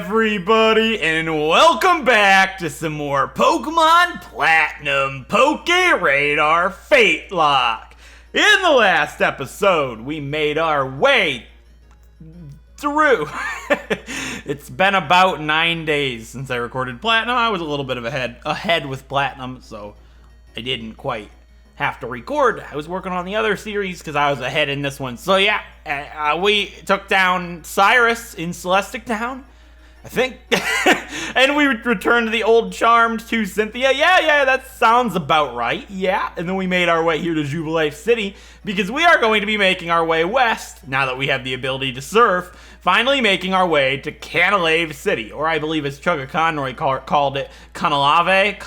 everybody, and welcome back to some more Pokemon Platinum PokéRadar FateLocke. In the last episode, we made our way through. It's been about 9 days since I recorded Platinum. I was a little bit of ahead with Platinum, so I didn't quite have to record. I was working on the other series because I was ahead in this one. So yeah, we took down Cyrus in Celestic Town, I think. And we returned to the old Charmed to Cynthia. Yeah, that sounds about right. Yeah, and then we made our way here to Canalave City because we are going to be making our way west now that we have the ability to surf. Finally making our way to Canalave City, or I believe as Chugga Conroy called it, Canalave?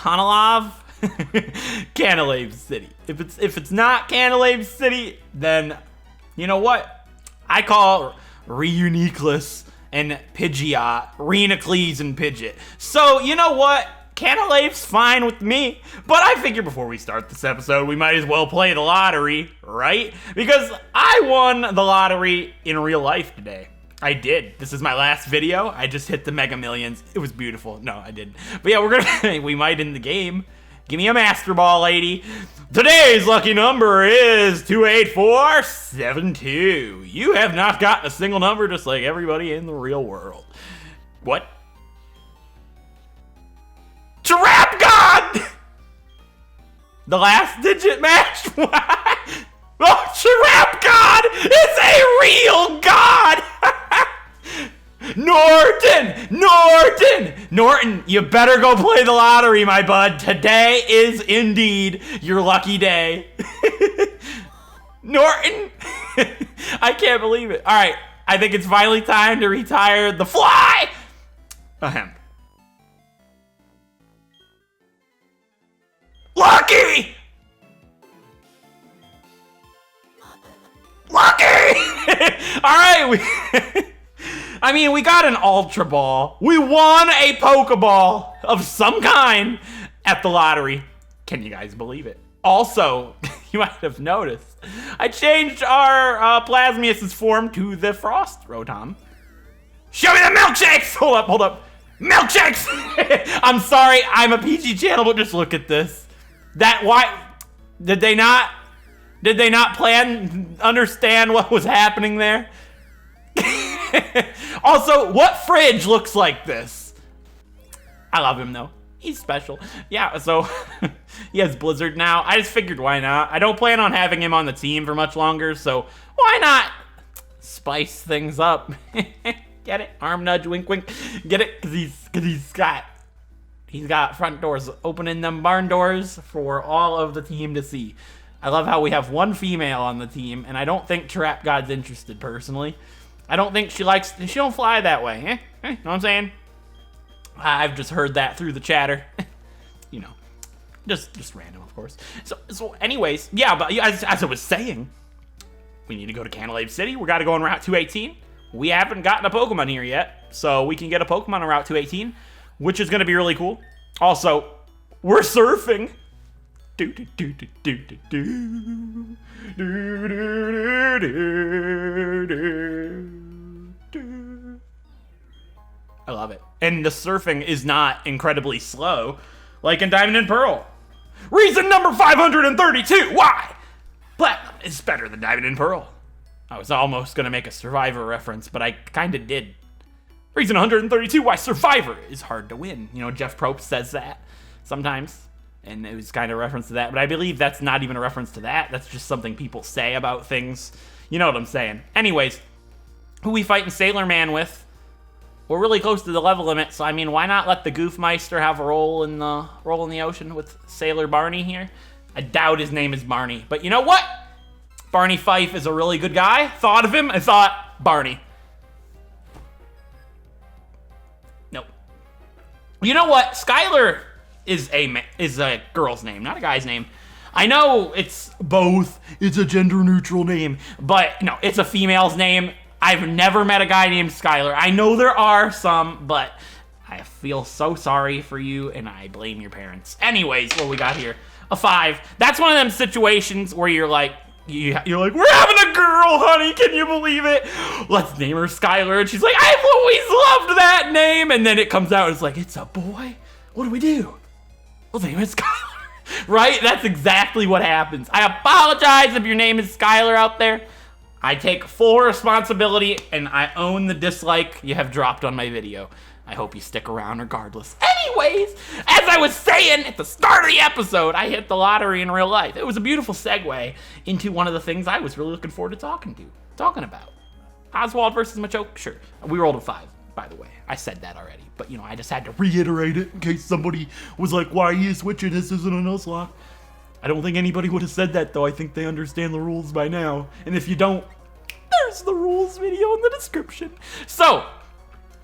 Canalave City. If it's not Canalave City, then you know what? I call Reuniqueless and Pidgeot, Renacles and Pidgeot. So you know what? Canalave's fine with me, but I figure before we start this episode, we might as well play the lottery, right? Because I won the lottery in real life today. I did. This is my last video. I just hit the Mega Millions. It was beautiful. No, I didn't. But yeah, we might in the game. Give me a Master Ball, lady. Today's lucky number is 28472. You have not gotten a single number just like everybody in the real world. What? Trap God! The last digit match? Oh, Trap God is a real god! Norton, you better go play the lottery, my bud. Today is indeed your lucky day. Norton, I can't believe it. All right, I think it's finally time to retire the fly. Ahem. Lucky! All right, we got an Ultra Ball. We won a Pokeball of some kind at the lottery. Can you guys believe it? Also, you might have noticed, I changed our Plasmius's form to the Frost Rotom. Show me the milkshakes! Hold up. Milkshakes! I'm sorry, I'm a PG channel, but just look at this. Did they not understand what was happening there? Also, what fridge looks like this? I love him though. He's special. Yeah, so he has Blizzard now. I just figured why not? I don't plan on having him on the team for much longer, so why not spice things up? Get it? Arm nudge, wink, wink. Get it? Cause he's got front doors, opening them barn doors for all of the team to see. I love how we have one female on the team, and I don't think Trap God's interested personally. I don't think she don't fly that way. Know what I'm saying? I've just heard that through the chatter. You know, just random, of course. So anyways, yeah, but as I was saying, we need to go to Canalave City. We got to go on Route 218. We haven't gotten a Pokemon here yet, so we can get a Pokemon on Route 218, which is going to be really cool. Also, we're surfing. I love it. And the surfing is not incredibly slow, like in Diamond and Pearl. Reason number 532, why? Platinum is better than Diamond and Pearl. I was almost going to make a Survivor reference, but I kind of did. Reason 132, why Survivor is hard to win. You know, Jeff Probst says that sometimes. And it was kind of a reference to that, but I believe that's not even a reference to that. That's just something people say about things. You know what I'm saying. Anyways, who we fighting Sailor Man with? We're really close to the level limit, so I mean, why not let the Goofmeister have a roll in the ocean with Sailor Barney here? I doubt his name is Barney, but you know what? Barney Fife is a really good guy. Thought of him, I thought Barney. Nope. You know what? Skylar is a girl's name, not a guy's name. I know it's both. It's a gender-neutral name, but no, it's a female's name. I've never met a guy named Skylar. I know there are some, but I feel so sorry for you, and I blame your parents. Anyways, what we got here? A 5. That's one of them situations where you're like, you're like, we're having a girl, honey. Can you believe it? Let's name her Skylar. And she's like, I've always loved that name. And then it comes out, it's like, it's a boy. What do we do? We'll name it Skylar. Right? That's exactly what happens. I apologize if your name is Skylar out there. I take full responsibility and I own the dislike you have dropped on my video. I hope you stick around regardless. Anyways, as I was saying at the start of the episode, I hit the lottery in real life. It was a beautiful segue into one of the things I was really looking forward to talking about. Oswald versus Machoke, sure. We rolled a 5, by the way. I said that already, but you know, I just had to reiterate it in case somebody was like, why are you switching? This isn't a Nuzlocke. I don't think anybody would have said that, though. I think they understand the rules by now. And if you don't, there's the rules video in the description. So,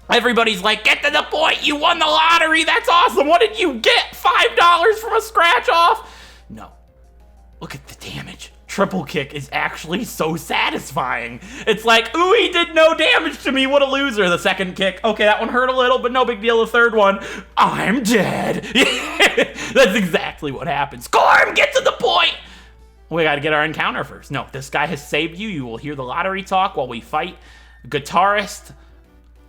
everybody's like, get to the point, you won the lottery, that's awesome. What did you get? $5 from a scratch off? No. Look at the damage. Triple kick is actually so satisfying. It's like, ooh, he did no damage to me, what a loser. The second kick, okay, that one hurt a little, but no big deal. The third one, I'm dead. That's exactly what happens. Gorm, get to the point. We gotta get our encounter first. No, this guy has saved you. You will hear the lottery talk while we fight guitarist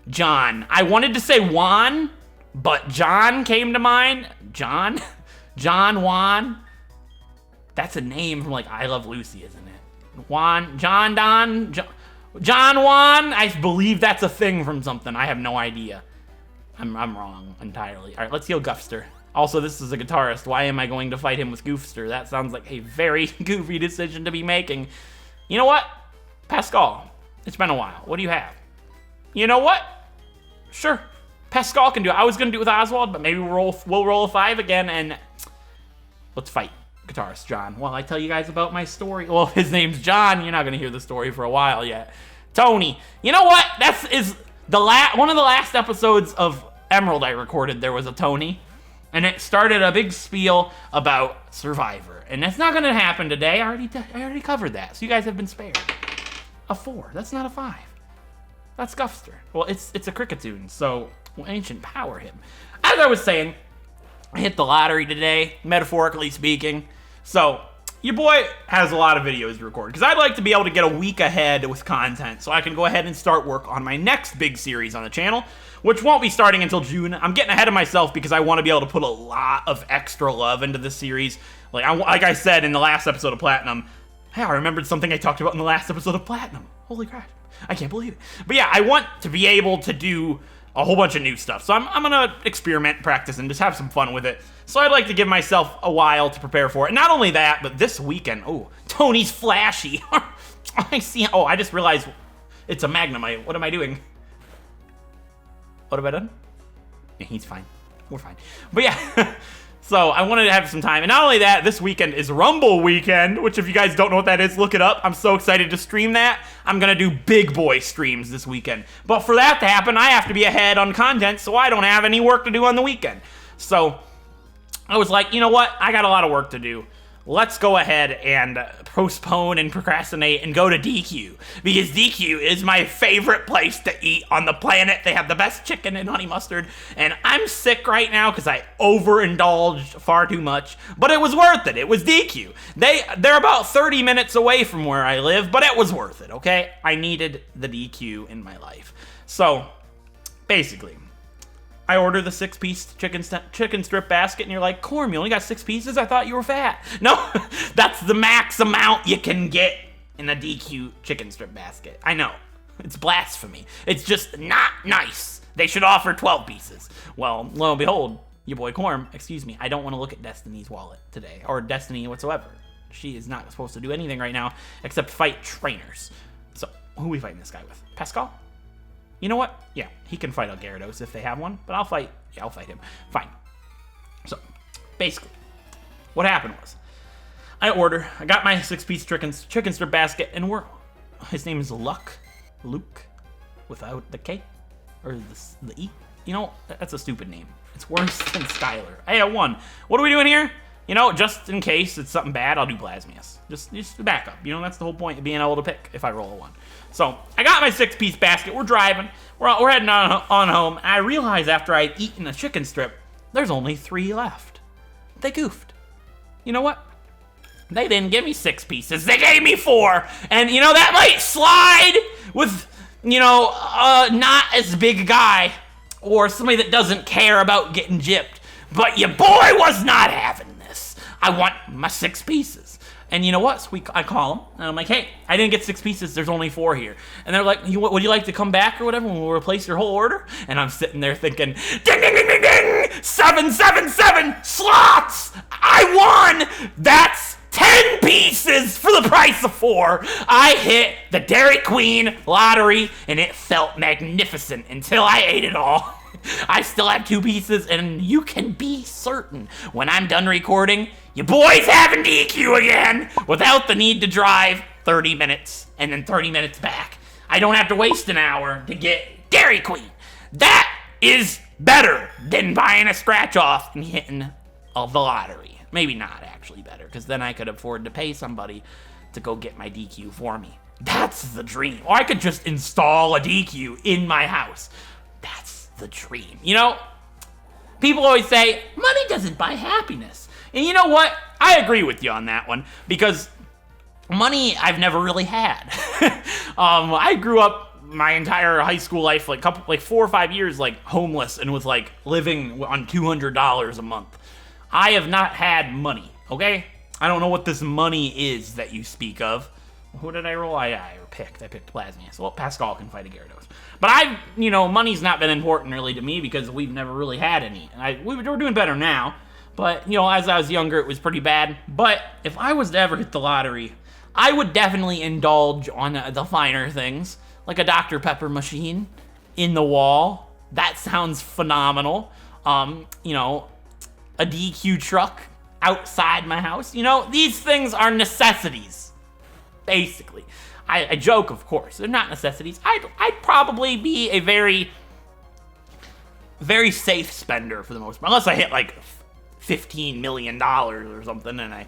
John. I wanted to say Juan, but John came to mind. John Juan. That's a name from like I Love Lucy, isn't it? John Juan. I believe that's a thing from something. I have no idea. I'm wrong entirely. All right, let's heal Gufster. Also, this is a guitarist. Why am I going to fight him with Goofster? That sounds like a very goofy decision to be making. You know what? Pascal, it's been a while. What do you have? You know what? Sure. Pascal can do it. I was going to do it with Oswald, but maybe we'll roll a 5 again, and let's fight guitarist John. Well, I tell you guys about my story. Well, his name's John. You're not going to hear the story for a while yet. Tony. You know what? One of the last episodes of Emerald I recorded, there was a Tony. And it started a big spiel about Survivor. And that's not going to happen today. I already covered that. So you guys have been spared. A 4. That's not a 5. That's Gufster. Well, it's a Cricketune, so ancient power him. As I was saying, I hit the lottery today, metaphorically speaking. So your boy has a lot of videos to record because I'd like to be able to get a week ahead with content so I can go ahead and start work on my next big series on the channel, which won't be starting until June. I'm getting ahead of myself because I want to be able to put a lot of extra love into this series. Like I said in the last episode of Platinum, hey, I remembered something I talked about in the last episode of Platinum. Holy crap. I can't believe it. But yeah, I want to be able to do a whole bunch of new stuff. So I'm going to experiment, practice, and just have some fun with it. So I'd like to give myself a while to prepare for it. And not only that, but this weekend, oh, Tony's flashy. I see. Oh, I just realized it's a Magnemite. What am I doing? What have I done? Yeah, he's fine. We're fine. But yeah, so I wanted to have some time. And not only that, this weekend is Rumble weekend, which if you guys don't know what that is, look it up. I'm so excited to stream that. I'm going to do big boy streams this weekend. But for that to happen, I have to be ahead on content, so I don't have any work to do on the weekend. So I was like, you know what? I got a lot of work to do. Let's go ahead and postpone and procrastinate and go to DQ, because DQ is my favorite place to eat on the planet. They have the best chicken and honey mustard, and I'm sick right now because I overindulged far too much, but it was worth it. It was DQ. They're about 30 minutes away from where I live, but it was worth it, okay? I needed the DQ in my life. So, basically, I order the 6-piece chicken strip basket, and you're like, Corm, you only got 6 pieces? I thought you were fat. No, that's the max amount you can get in a DQ chicken strip basket. I know, it's blasphemy. It's just not nice. They should offer 12 pieces. Well, lo and behold, your boy Corm, excuse me, I don't want to look at Destiny's wallet today, or Destiny whatsoever. She is not supposed to do anything right now except fight trainers. So, who are we fighting this guy with? Pascal? You know what? Yeah, he can fight a Gyarados if they have one, but I'll fight him. Fine. So, basically, what happened was, I got my 6-piece chicken strip basket, and his name is Luke, without the K, or the E. You know, that's a stupid name. It's worse than Skylar. Hey, I won. What are we doing here? You know, just in case it's something bad, I'll do Blasmius. Just back up. You know, that's the whole point of being able to pick if I roll a 1. So, I got my 6-piece basket. We're driving. We're heading on home. And I realized after I'd eaten a chicken strip, there's only 3 left. They goofed. You know what? They didn't give me 6 pieces. They gave me 4. And, you know, that might slide with, you know, not as big a guy or somebody that doesn't care about getting gypped. But your boy was not having this. I want my 6 pieces. And you know what? So I call them, and I'm like, hey, I didn't get 6 pieces. There's only 4 here. And they're like, would you like to come back or whatever, and we'll replace your whole order? And I'm sitting there thinking, ding, ding, ding, ding, ding, 777 slots. I won. That's 10 pieces for the price of 4. I hit the Dairy Queen lottery, and it felt magnificent until I ate it all. I still have 2 pieces, and you can be certain when I'm done recording, your boy's having DQ again without the need to drive 30 minutes and then 30 minutes back. I don't have to waste an hour to get Dairy Queen. That is better than buying a scratch off and hitting the lottery. Maybe not actually better, because then I could afford to pay somebody to go get my DQ for me. That's the dream. Or I could just install a DQ in my house. That's the dream. You know, people always say, money doesn't buy happiness. And you know what? I agree with you on that one, because money I've never really had. I grew up my entire high school life, like 4 or 5 years, like homeless and was like living on $200 a month. I have not had money, okay? I don't know what this money is that you speak of. Who did I roll? I picked Plasmius. Well, Pascal can fight a Gyarados. But money's not been important really to me because we've never really had any. And we're doing better now. But, you know, as I was younger, it was pretty bad. But if I was to ever hit the lottery, I would definitely indulge on the finer things, like a Dr. Pepper machine in the wall. That sounds phenomenal. You know, a DQ truck outside my house. You know, these things are necessities, basically. I joke, of course. They're not necessities. I'd probably be a very, very safe spender for the most part, unless I hit like $15 million or something, and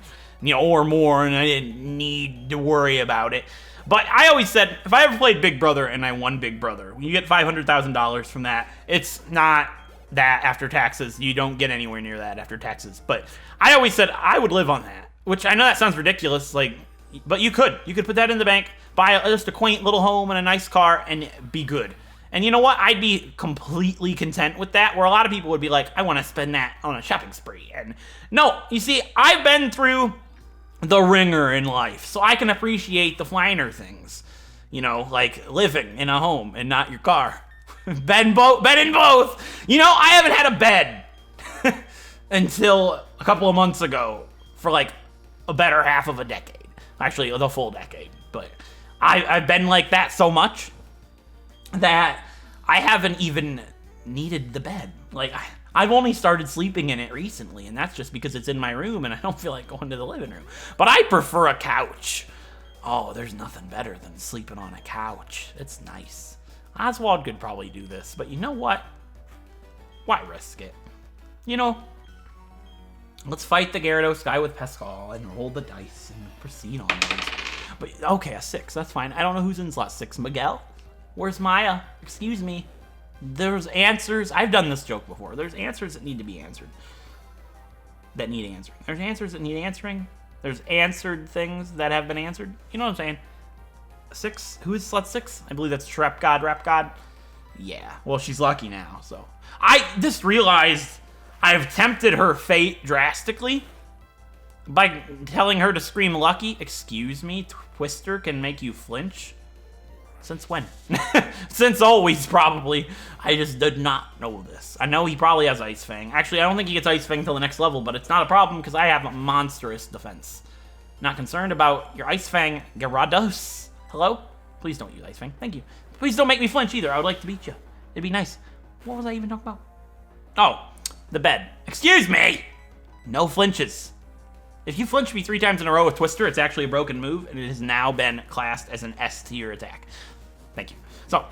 or more, and I didn't need to worry about it. But I always said, if I ever played Big Brother and I won Big Brother, when you get $500,000 from that, it's not that after taxes. You don't get anywhere near that after taxes. But I always said I would live on that, which I know that sounds ridiculous, but you could put that in the bank, buy just a quaint little home and a nice car, and be good. And you know what? I'd be completely content with that, where a lot of people would be like, I want to spend that on a shopping spree. And no, you see, I've been through the ringer in life, so I can appreciate the finer things. You know, like living in a home and not your car. Bed in both. You know, I haven't had a bed until a couple of months ago for like a better half of a decade. Actually, the full decade. But I've been like that so much that I haven't even needed the bed. Like, I've only started sleeping in it recently, and that's just because it's in my room and I don't feel like going to the living room. But I prefer a couch. Oh, there's nothing better than sleeping on a couch. It's nice. Oswald could probably do this, but you know what? Why risk it? You know, let's fight the Gyarados guy with Pascal and roll the dice and proceed on this. But, okay, a 6, that's fine. I don't know who's in slot 6. Miguel? Where's Maya? Excuse me. There's answers. I've done this joke before. There's answers that need to be answered. That need answering. There's answers that need answering. There's answered things that have been answered. You know what I'm saying? 6? Who is slot 6? I believe that's Rep God. Yeah. Well, she's lucky now, so. I just realized I've tempted her fate drastically by telling her to scream lucky. Excuse me, Twister can make you flinch? Since when? Since always, probably. I just did not know this. I know he probably has Ice Fang. Actually, I don't think he gets Ice Fang until the next level, but it's not a problem because I have a monstrous defense. Not concerned about your Ice Fang, Gyarados. Hello? Please don't use Ice Fang. Thank you. Please don't make me flinch either. I would like to beat you. It'd be nice. What was I even talking about? Oh, the bed. Excuse me! No flinches. If you flinch me 3 times in a row with Twister, it's actually a broken move, and it has now been classed as an S tier attack. Thank you. So,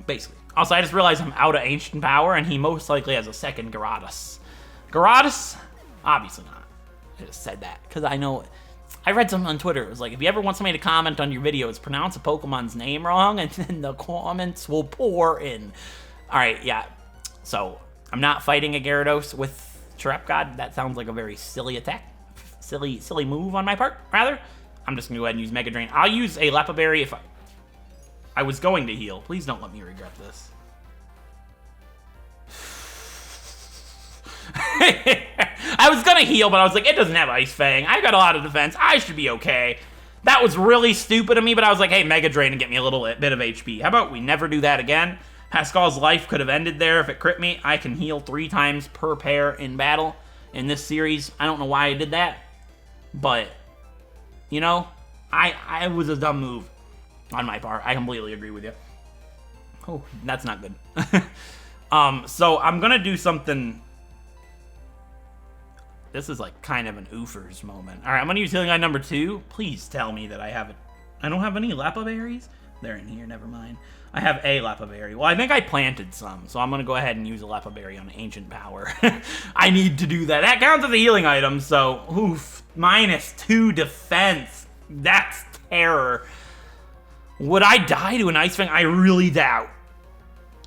basically. Also, I just realized I'm out of Ancient Power, and he most likely has a second Gyarados. Gyarados? Obviously not. I just said that, because I know... I read something on Twitter. It was like, if you ever want somebody to comment on your videos, pronounce a Pokemon's name wrong, and then the comments will pour in. Alright, yeah. So, I'm not fighting a Gyarados with Trap God. That sounds like a very silly attack. silly move on my part, rather. I'm just gonna go ahead and use Mega Drain. I'll use a Leppa Berry if I was going to heal. Please don't let me regret this. I was gonna heal, but I was like, it doesn't have Ice Fang. I got a lot of defense. I should be okay. That was really stupid of me, but I was like, hey, Mega Drain and get me a little bit of HP. How about we never do that again? Pascal's life could have ended there if it crit me. I can heal 3 times per pair in battle in this series. I don't know why I did that, but, you know, I was a dumb move on my part. I completely agree with you. Oh, that's not good. So I'm gonna do something. This is like kind of an oofers moment. All right, I'm gonna use healing line number 2. Please tell me that I have it. I don't have any Leppa Berries? They're in here, never mind. I have a Leppa Berry. Well, I think I planted some, so I'm gonna go ahead and use a Leppa Berry on Ancient Power. I need to do that. That counts as a healing item, so oof. -2 defense. That's terror. Would I die to an Ice Fang? I really doubt.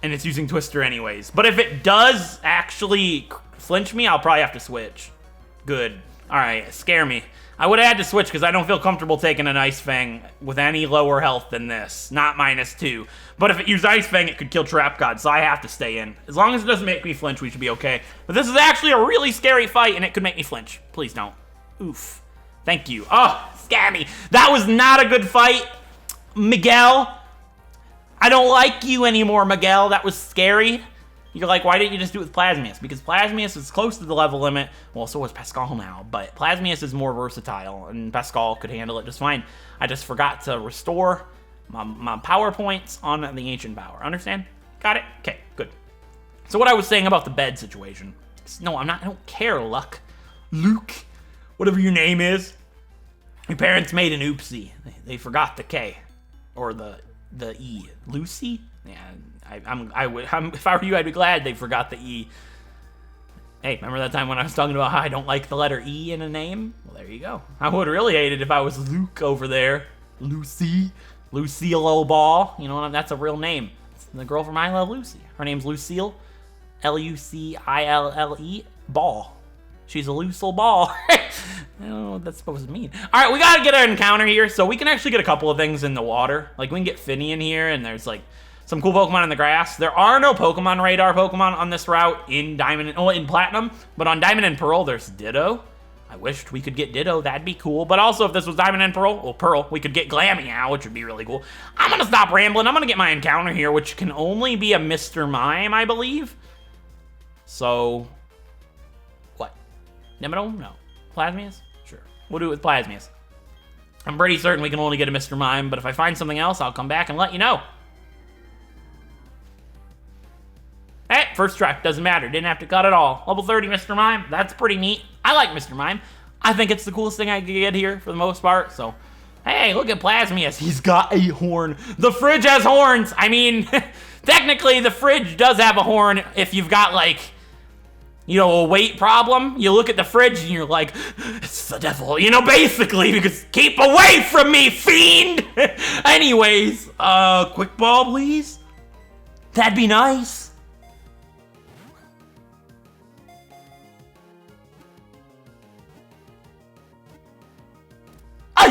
And it's using Twister anyways. But if it does actually flinch me, I'll probably have to switch. Good. Alright, scare me. I would have had to switch because I don't feel comfortable taking an Ice Fang with any lower health than this. Not -2. But if it used Ice Fang, it could kill Trap God, so I have to stay in. As long as it doesn't make me flinch, we should be okay. But this is actually a really scary fight, and it could make me flinch. Please don't. Oof. Thank you. Oh, scare me. That was not a good fight, Miguel. I don't like you anymore, Miguel. That was scary. You're like, why didn't you just do it with Plasmius? Because Plasmius is close to the level limit. Well, so is Pascal now, but Plasmius is more versatile, and Pascal could handle it just fine. I just forgot to restore my power points on the Ancient Power. Understand? Got it? Okay, good. So what I was saying about the bed situation. No, I don't care, Luke, whatever your name is. Your parents made an oopsie. They forgot the K, or the E. Lucy? Yeah, if I were you, I'd be glad they forgot the E. Hey, remember that time when I was talking about how I don't like the letter E in a name? Well, there you go. I would really hate it if I was Luke over there. Lucy. Lucille O'Ball. You know, that's a real name. It's the girl from I Love Lucy. Her name's Lucille. Lucille Ball. She's a Lucille Ball. I don't know what that's supposed to mean. All right, we got to get an encounter here, so we can actually get a couple of things in the water. Like, we can get Finny in here, and there's, like, some cool Pokemon in the grass. There are no Pokemon Radar Pokemon on this route in in Platinum, but on Diamond and Pearl, there's Ditto. I wished we could get Ditto. That'd be cool. But also, if this was Diamond and Pearl, we could get Glameow, which would be really cool. I'm going to stop rambling. I'm going to get my encounter here, which can only be a Mr. Mime, I believe. So, what? Nemidome? No. Plasmius? Sure. We'll do it with Plasmius. I'm pretty certain we can only get a Mr. Mime, but if I find something else, I'll come back and let you know. Hey, first try. Doesn't matter. Didn't have to cut at all. Level 30 Mr. Mime. That's pretty neat. I like Mr. Mime. I think it's the coolest thing I could get here for the most part. So, hey, look at Plasmius. He's got a horn. The fridge has horns. I mean, technically, the fridge does have a horn if you've got, like, you know, a weight problem. You look at the fridge and you're like, it's the devil. You know, basically, because keep away from me, fiend. Anyways, quick ball, please. That'd be nice.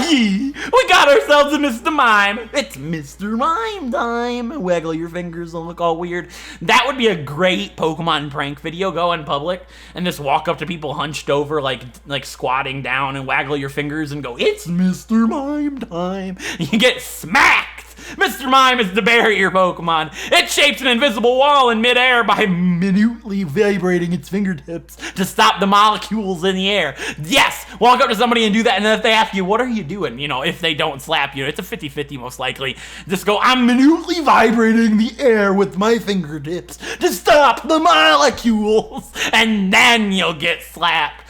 We got ourselves a Mr. Mime. It's Mr. Mime time. Waggle your fingers, don't look all weird. That would be a great Pokemon prank video. Go in public and just walk up to people hunched over, like squatting down, and waggle your fingers and go, it's Mr. Mime time. You get smacked. Mr. Mime is the barrier Pokemon. It shapes an invisible wall in midair by minutely vibrating its fingertips to stop the molecules in the air. Yes, walk up to somebody and do that, and then if they ask you, what are you doing? You know, if they don't slap you, it's a 50-50 most likely. Just go, I'm minutely vibrating the air with my fingertips to stop the molecules, and then you'll get slapped.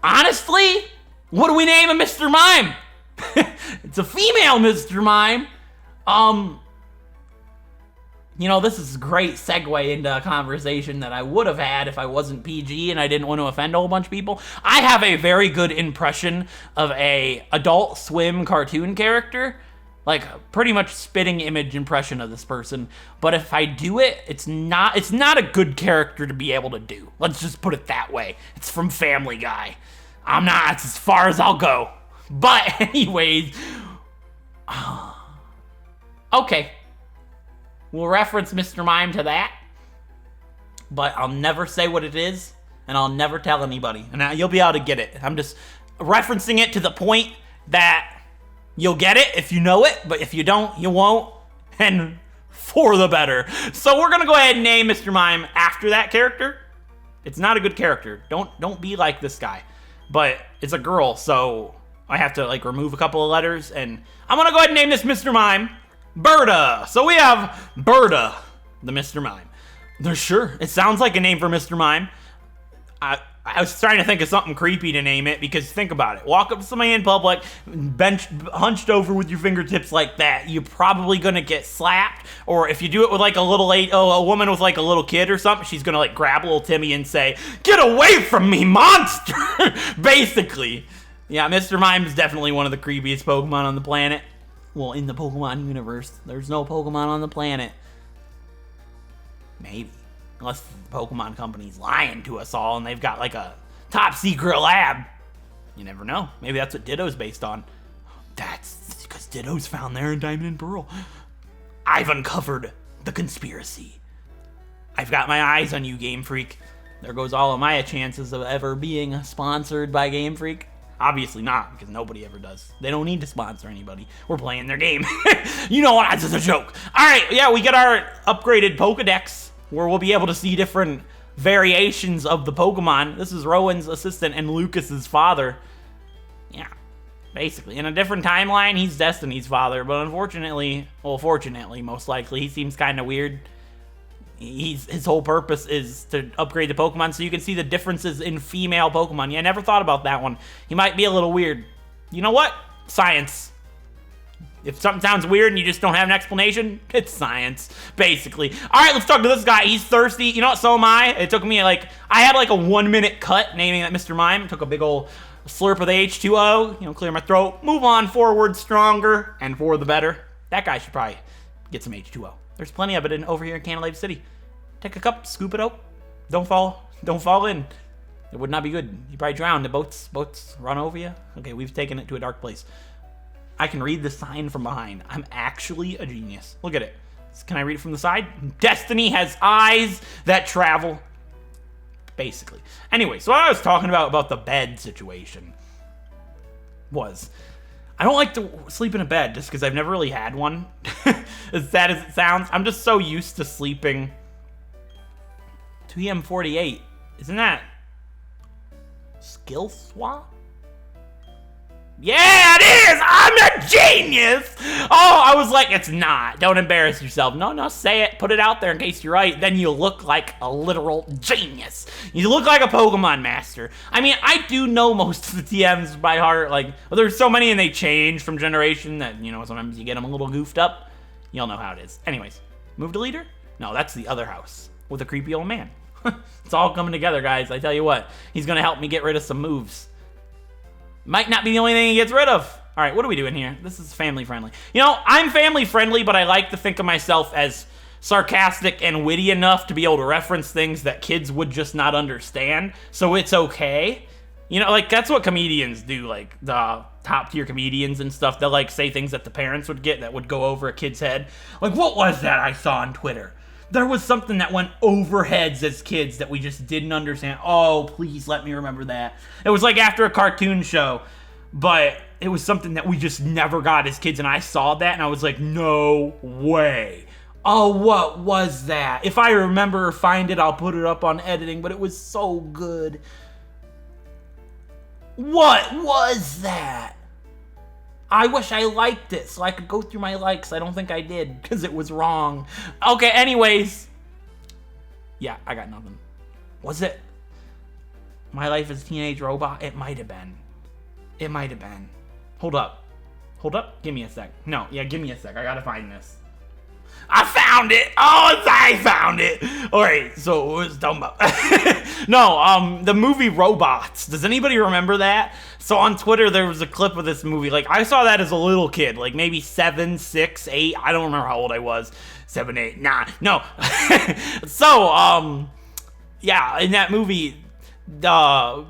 Honestly, what do we name a Mr. Mime? It's a female Mr. Mime. You know, this is a great segue into a conversation that I would have had if I wasn't PG and I didn't want to offend a whole bunch of people. I have a very good impression of a Adult Swim cartoon character, like pretty much spitting image impression of this person. But if I do it, it's not a good character to be able to do. Let's just put it that way. It's from Family Guy. I'm not. That's as far as I'll go. But anyways, okay. We'll reference Mr. Mime to that. But I'll never say what it is, and I'll never tell anybody. And you'll be able to get it. I'm just referencing it to the point that you'll get it if you know it, but if you don't, you won't. And for the better. So we're gonna go ahead and name Mr. Mime after that character. It's not a good character. Don't be like this guy. But it's a girl, so I have to like remove a couple of letters, and I'm gonna go ahead and name this Mr. Mime Berta. So we have Berta, the Mr. Mime. Sure, it sounds like a name for Mr. Mime. I was trying to think of something creepy to name it, because think about it. Walk up to somebody in public, hunched over with your fingertips like that, you're probably gonna get slapped. Or if you do it with like a woman with like a little kid or something, she's gonna like grab little Timmy and say, "Get away from me, monster!" Basically. Yeah, Mr. Mime is definitely one of the creepiest Pokemon on the planet. Well, in the Pokemon universe, there's no Pokemon on the planet. Maybe. Unless the Pokemon company's lying to us all and they've got like a top secret lab. You never know. Maybe that's what Ditto's based on. That's because Ditto's found there in Diamond and Pearl. I've uncovered the conspiracy. I've got my eyes on you, Game Freak. There goes all of my chances of ever being sponsored by Game Freak. Obviously not, because nobody ever does. They don't need to sponsor anybody. We're playing their game. You know what? That's just a joke. All right, yeah, we get our upgraded Pokedex, where we'll be able to see different variations of the Pokemon. This is Rowan's assistant and Lucas's father. Yeah, basically. In a different timeline, he's Destiny's father, but unfortunately, well, fortunately, most likely, he seems kind of weird. His whole purpose is to upgrade the Pokemon so you can see the differences in female Pokemon. Yeah, I never thought about that one. He might be a little weird. You know what? Science. If something sounds weird and you just don't have an explanation, it's science, basically. All right, let's talk to this guy. He's thirsty. You know what? So am I. It took me I had like a 1 minute cut naming that Mr. Mime. Took a big old slurp of the H2O, clear my throat, move on forward stronger and for the better. That guy should probably get some H2O. There's plenty of it over here in Canalave City. Take a cup, scoop it up. Don't fall in. It would not be good. You probably drown. The boats run over you. Okay, we've taken it to a dark place. I can read the sign from behind. I'm actually a genius. Look at it. Can I read it from the side? Destiny has eyes that travel. Basically. Anyway, so what I was talking about the bed situation was, I don't like to sleep in a bed just because I've never really had one. As sad as it sounds, I'm just so used to sleeping. 2M48. Isn't that skill swap? Yeah, it is! I'm a genius! Oh, I was like, it's not. Don't embarrass yourself. No, say it. Put it out there in case you're right. Then you look like a literal genius. You look like a Pokemon master. I mean, I do know most of the TMs by heart. There's so many and they change from generation that, sometimes you get them a little goofed up. You'll know how it is. Anyways, move to leader? No, that's the other house with a creepy old man. It's all coming together, guys. I tell you what. He's going to help me get rid of some moves. Might not be the only thing he gets rid of. All right, what are we doing here? This is family friendly. I'm family friendly, but I like to think of myself as sarcastic and witty enough to be able to reference things that kids would just not understand. So it's okay. That's what comedians do, the top tier comedians and stuff. They'll say things that the parents would get that would go over a kid's head. What was that I saw on Twitter? There was something that went over heads as kids that we just didn't understand. Oh, please let me remember that. It was after a cartoon show, but it was something that we just never got as kids, and I saw that, and I was like, no way. Oh, what was that? If I remember or find it, I'll put it up on editing, but it was so good. What was that? I wish I liked it so I could go through my likes. I don't think I did because it was wrong. Okay, anyways. Yeah, I got nothing. Was it My Life as a Teenage Robot? It might have been. It might have been. Hold up. Give me a sec. No, yeah, give me a sec. I gotta find this. I found it! Oh, I found it! Alright, so what was I talking about? No, the movie Robots. Does anybody remember that? So on Twitter, there was a clip of this movie. I saw that as a little kid. Maybe 7, 6, 8. I don't remember how old I was. 7, 8. Nah, no. So, yeah, in that movie, the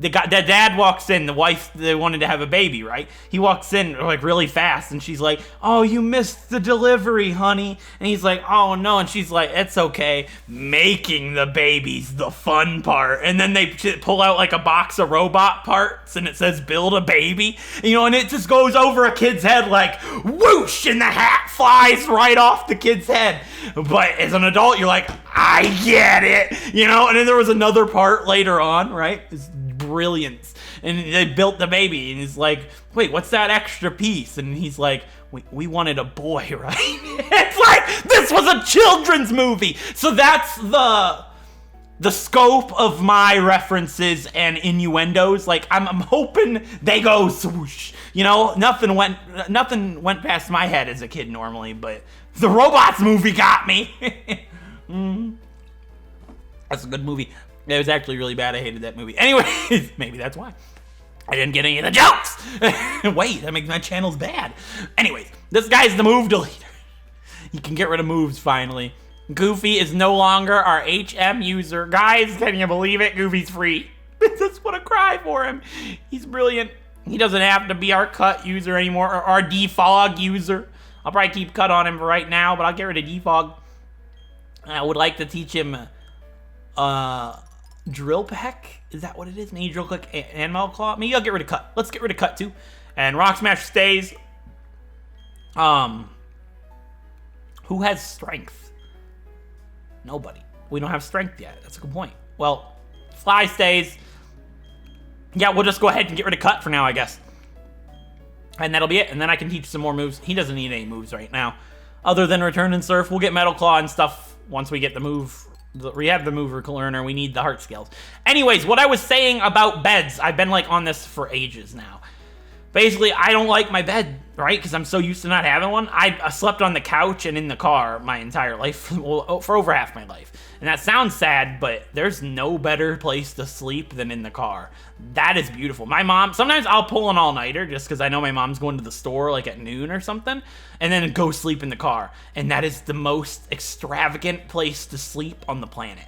the dad walks in, the wife, they wanted to have a baby, right? He walks in like really fast and she's like, oh, you missed the delivery, honey. And he's like, oh no. And she's like, it's okay. Making the baby's the fun part. And then they pull out like a box of robot parts and it says build a baby, you know, and it just goes over a kid's head like whoosh, and the hat flies right off the kid's head. But as an adult, you're like, I get it, you know. And then there was another part later on, right? It's brilliance. And they built the baby, and he's like, wait, what's that extra piece? And he's like, we wanted a boy, right? It's like, this was a children's movie. So that's the scope of my references and innuendos. Like, I'm hoping they go swoosh. You know, nothing went past my head as a kid normally, but the Robots movie got me. That's a good movie. It was actually really bad. I hated that movie. Anyways, maybe that's why I didn't get any of the jokes. Wait, that makes my channels bad. Anyways, this guy's the move deleter. You can get rid of moves finally. Goofy is no longer our HM user. Guys, can you believe it? Goofy's free. I just want to cry for him. He's brilliant. He doesn't have to be our cut user anymore, or our defog user. I'll probably keep cut on him for right now, but I'll get rid of defog. I would like to teach him drill peck. Is that what it is? Maybe drill click and animal claw. Maybe I'll get rid of cut. Let's get rid of cut too. And rock smash stays. Who has strength? Nobody. We don't have strength yet. That's a good point. Well, fly stays. Yeah, we'll just go ahead and get rid of cut for now, I guess. And that'll be it. And then I can teach some more moves. He doesn't need any moves right now. Other than return and surf. We'll get metal claw and stuff once we get the move. We have the mover learner. We need the heart scales. Anyways, what I was saying about beds. I've been like on this for ages now. Basically, I don't like my bed, right? Because I'm so used to not having one. I slept on the couch and in the car my entire life, for over half my life. And that sounds sad, but there's no better place to sleep than in the car. That is beautiful. My mom, sometimes I'll pull an all-nighter just because I know my mom's going to the store like at noon or something, and then go sleep in the car. And that is the most extravagant place to sleep on the planet.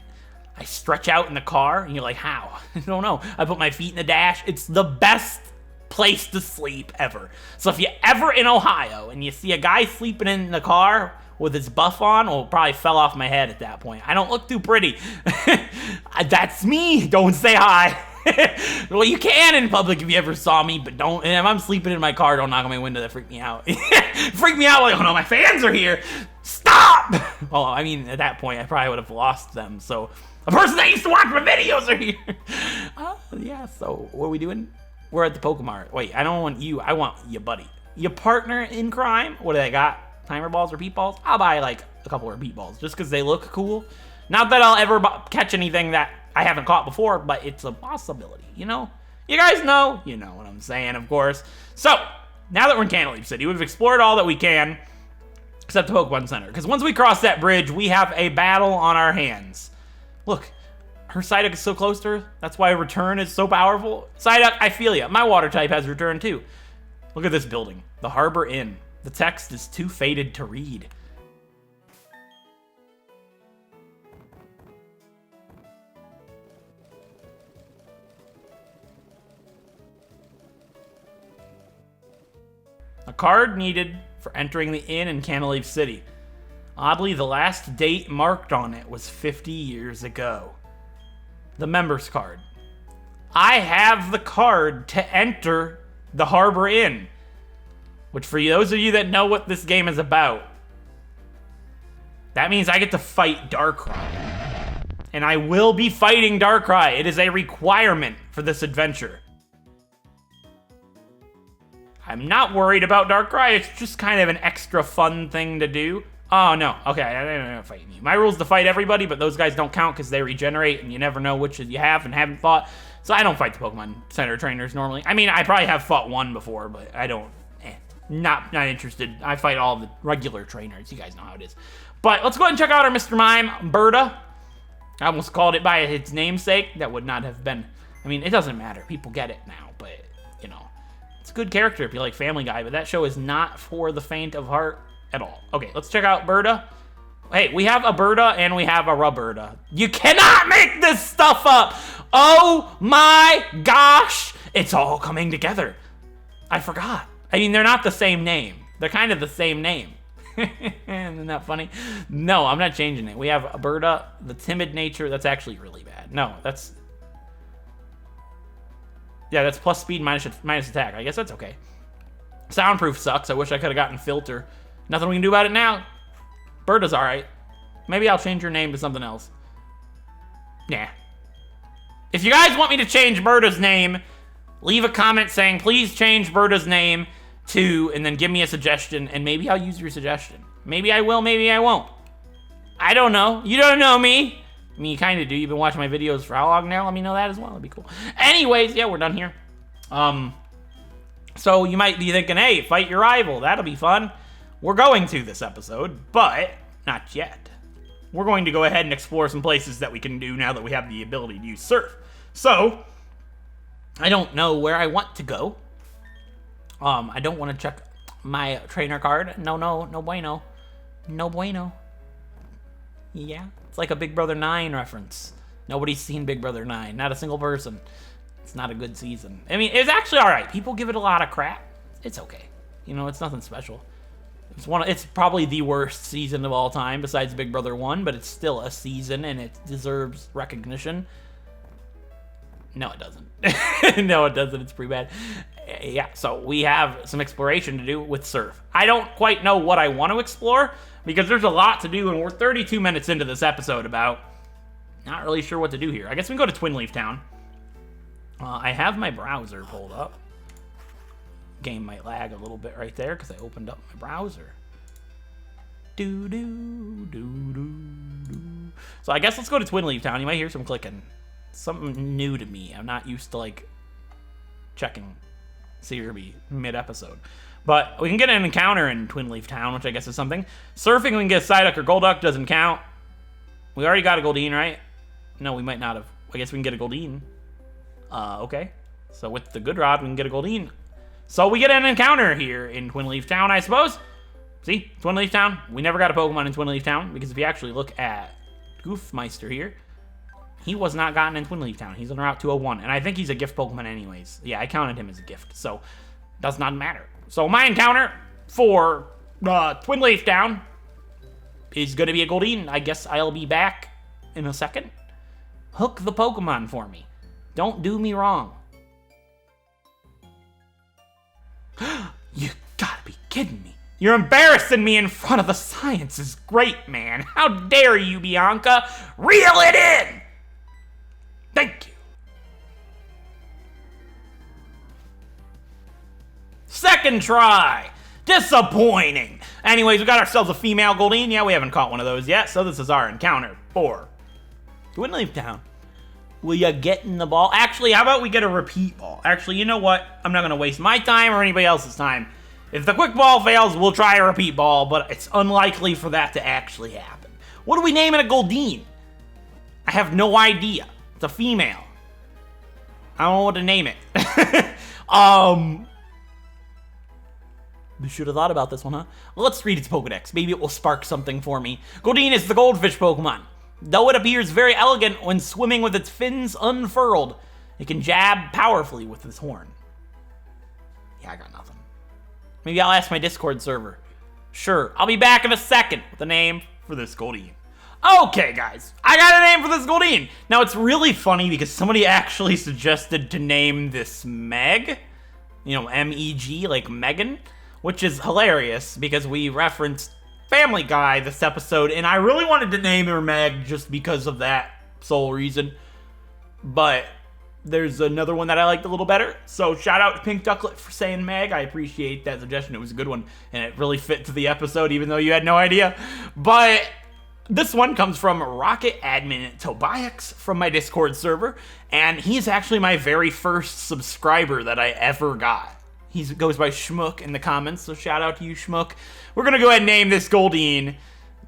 I stretch out in the car, and you're like, how? I don't know. I put my feet in the dash. It's the best place to sleep ever. So if you're ever in Ohio and you see a guy sleeping in the car with his buff on, well, probably fell off my head at that point. I don't look too pretty. That's me. Don't say hi. Well, you can in public if you ever saw me, but don't. And if I'm sleeping in my car, don't knock on my window. That freak me out. Freak me out like, oh no, my fans are here. Stop. Well, I mean, at that point, I probably would have lost them. So a person that used to watch my videos are here. Yeah, so what are we doing? We're at the Pokemon. Wait, I don't want you. I want your buddy. Your partner in crime. What do they got? Timer balls or peep balls? I'll buy like a couple of peep balls just because they look cool. Not that I'll ever catch anything that I haven't caught before, but it's a possibility, you know? You guys know? You know what I'm saying, of course. So, now that we're in Canalave City, we've explored all that we can, except the Pokemon Center. Because once we cross that bridge, we have a battle on our hands. Look. Her Psyduck is so close to her. That's why return is so powerful. Psyduck, I feel ya. My water type has return too. Look at this building. The Harbor Inn. The text is too faded to read. A card needed for entering the inn in Canalave City. Oddly, the last date marked on it was 50 years ago. The members card. I have the card to enter the Harbor Inn. Which, for those of you that know what this game is about, that means I get to fight Darkrai. And I will be fighting Darkrai. It is a requirement for this adventure. I'm not worried about Darkrai. It's just kind of an extra fun thing to do. Oh, no. Okay, I'm not fighting you. My rule's to fight everybody, but those guys don't count because they regenerate, and you never know which you have and haven't fought. So I don't fight the Pokemon Center trainers normally. I mean, I probably have fought one before, but I don't. Not interested. I fight all the regular trainers. You guys know how it is. But let's go ahead and check out our Mr. Mime, Berta. I almost called it by its namesake. That would not have been. I mean, it doesn't matter. People get it now, but, you know. It's a good character if you like Family Guy, but that show is not for the faint of heart at all. Okay, let's check out Berta. Hey, we have a Birda and we have a Roberta. You cannot make this stuff up. Oh my gosh. It's all coming together. I forgot. I mean, they're not the same name. They're kind of the same name. Isn't that funny? No, I'm not changing it. We have a Birda, the timid nature. That's actually really bad. No, that's... Yeah, that's plus speed minus attack. I guess that's okay. Soundproof sucks. I wish I could have gotten filter. Nothing we can do about it now. Birda's alright. Maybe I'll change your name to something else. Nah. If you guys want me to change Birda's name, leave a comment saying, please change Birda's name to, and then give me a suggestion, and maybe I'll use your suggestion. Maybe I will, maybe I won't. I don't know. You don't know me. I mean, you kind of do. You've been watching my videos for how long now? Let me know that as well. That'd be cool. Anyways, yeah, we're done here. So you might be thinking, hey, fight your rival. That'll be fun. We're going to this episode, but not yet. We're going to go ahead and explore some places that we can do now that we have the ability to use Surf. So, I don't know where I want to go. I don't want to check my trainer card. No bueno. No bueno. Yeah, it's like a Big Brother 9 reference. Nobody's seen Big Brother 9. Not a single person. It's not a good season. I mean, it's actually alright. People give it a lot of crap. It's okay. You know, it's nothing special. It's probably the worst season of all time besides Big Brother 1, but it's still a season and it deserves recognition. No, it doesn't. No, it doesn't. It's pretty bad. Yeah, so we have some exploration to do with Surf. I don't quite know what I want to explore because there's a lot to do and we're 32 minutes into this episode about. Not really sure what to do here. I guess we can go to Twin Leaf Town. I have my browser pulled up. Game might lag a little bit right there because I opened up my browser. So I guess let's go to Twin Leaf Town. You might hear some clicking. Something new to me. I'm not used to like checking Searby mid-episode. But we can get an encounter in Twin Leaf Town, which I guess is something. Surfing, we can get a Psyduck or Golduck, doesn't count. We already got a Goldeen, right? No, we might not have. I guess we can get a Goldeen. Okay. So with the Good Rod, we can get a Goldeen. So we get an encounter here in Twin Leaf Town, I suppose. See? Twin Leaf Town. We never got a Pokemon in Twin Leaf Town, because if you actually look at Goofmeister here, he was not gotten in Twin Leaf Town. He's on Route 201, and I think he's a gift Pokemon anyways. Yeah, I counted him as a gift, so does not matter. So my encounter for Twin Leaf Town is going to be a Goldeen. I guess I'll be back in a second. Hook the Pokemon for me. Don't do me wrong. You gotta be kidding me. You're embarrassing me in front of the Science is Great, man. How dare you, Bianca? Reel it in! Thank you. Second try. Disappointing. Anyways, we got ourselves a female Goldeen. Yeah, we haven't caught one of those yet, so this is our encounter for Twin Leaf Town. Will ya get in the ball? Actually, how about we get a repeat ball? Actually, you know what? I'm not going to waste my time or anybody else's time. If the quick ball fails, we'll try a repeat ball, but it's unlikely for that to actually happen. What do we name it a Goldeen? I have no idea. It's a female. I don't know what to name it. We should have thought about this one, huh? Let's read its Pokedex. Maybe it will spark something for me. Goldeen is the goldfish Pokemon. Though it appears very elegant when swimming with its fins unfurled, it can jab powerfully with its horn. Yeah, I got nothing. Maybe I'll ask my Discord server. Sure, I'll be back in a second with a name for this Goldeen. Okay, guys, I got a name for this Goldeen. Now, it's really funny because somebody actually suggested to name this Meg. You know, M-E-G, like Megan, which is hilarious because we referenced Family Guy this episode, and I really wanted to name her Meg just because of that sole reason. But there's another one that I liked a little better. So shout out to Pink Ducklet for saying Meg. I appreciate that suggestion. It was a good one, and it really fit to the episode, even though you had no idea. But this one comes from Rocket Admin Tobias from my Discord server, and he's actually my very first subscriber that I ever got. He goes by Schmook in the comments, so shout out to you, Schmook. We're going to go ahead and name this Goldeen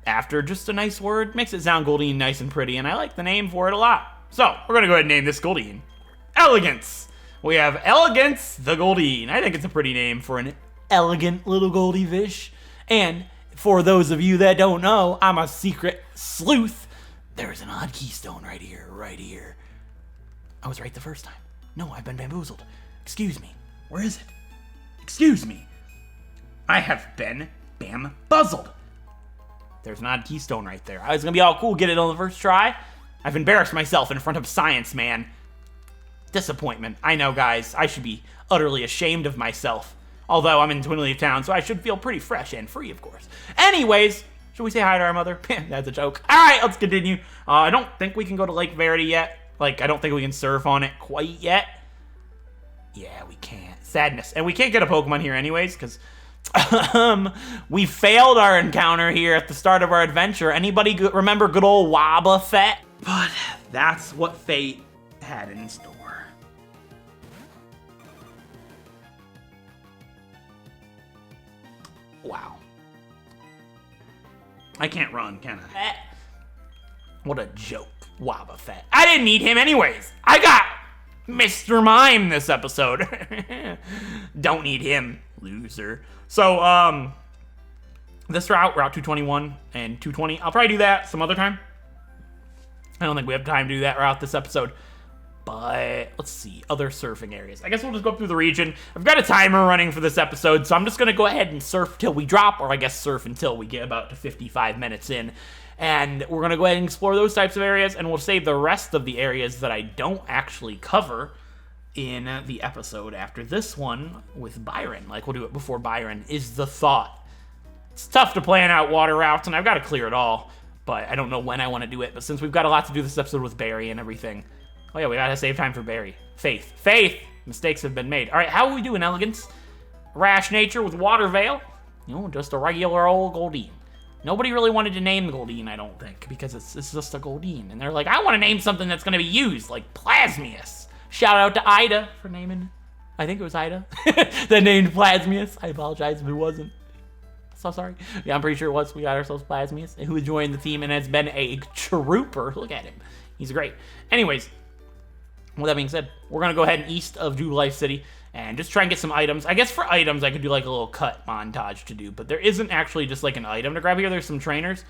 after just a nice word. Makes it sound Goldeen nice and pretty, and I like the name for it a lot. So, we're going to go ahead and name this Goldeen Elegance. We have Elegance the Goldeen. I think it's a pretty name for an elegant little goldie fish. And For those of you that don't know, I'm a secret sleuth. There's an odd keystone right here, right here. I was right the first time. No, I've been bamboozled. Excuse me. Where is it? Excuse me. I have been bamboozled. There's an odd keystone right there. I was gonna be all cool, get it on the first try. I've embarrassed myself in front of science, man. Disappointment. I know, guys. I should be utterly ashamed of myself. Although I'm in Twin Leaf Town, so I should feel pretty fresh and free, of course. Anyways, should we say hi to our mother? That's a joke. All right, let's continue. I don't think we can go to Lake Verity yet. Like, I don't think we can surf on it quite yet. Yeah, we can't. Sadness. And we can't get a Pokemon here anyways, because we failed our encounter here at the start of our adventure. Anybody remember good old Wobbuffet? But that's what fate had in store. Wow. I can't run, can I? What a joke, Wobbuffet. I didn't need him anyways. I got Mr. Mime this episode. Don't need him, loser. So, this route 221 and 220, I'll probably do that some other time. I don't think we have time to do that route this episode. But let's see, other surfing areas. I guess we'll just go through the region. I've got a timer running for this episode, so I'm just going to go ahead and surf till we drop, or I guess surf until we get about to 55 minutes in. And we're going to go ahead and explore those types of areas, and we'll save the rest of the areas that I don't actually cover in the episode after this one with Byron. Like, we'll do it before Byron is the thought. It's tough to plan out water routes, and I've got to clear it all, but I don't know when I want to do it. But since we've got a lot to do this episode with Barry and everything, oh yeah, we gotta save time for Barry. Faith. Mistakes have been made. All right, how are we doing, Elegance? Rash Nature with Water Veil. You know, just a regular old Goldeen. Nobody really wanted to name the Goldeen, I don't think, because it's just a Goldeen. And they're like, I want to name something that's gonna be used, like Plasmius. Shout out to Ida for naming, I think it was Ida, that named Plasmius. I apologize if it wasn't. So sorry. Yeah, I'm pretty sure it was. We got ourselves Plasmius, who joined the team and has been a trooper. Look at him. He's great. Anyways, with that being said, we're going to go ahead and east of Canalave City and just try and get some items. I guess for items, I could do like a little cut montage to do, but there isn't actually just like an item to grab here. There's some trainers.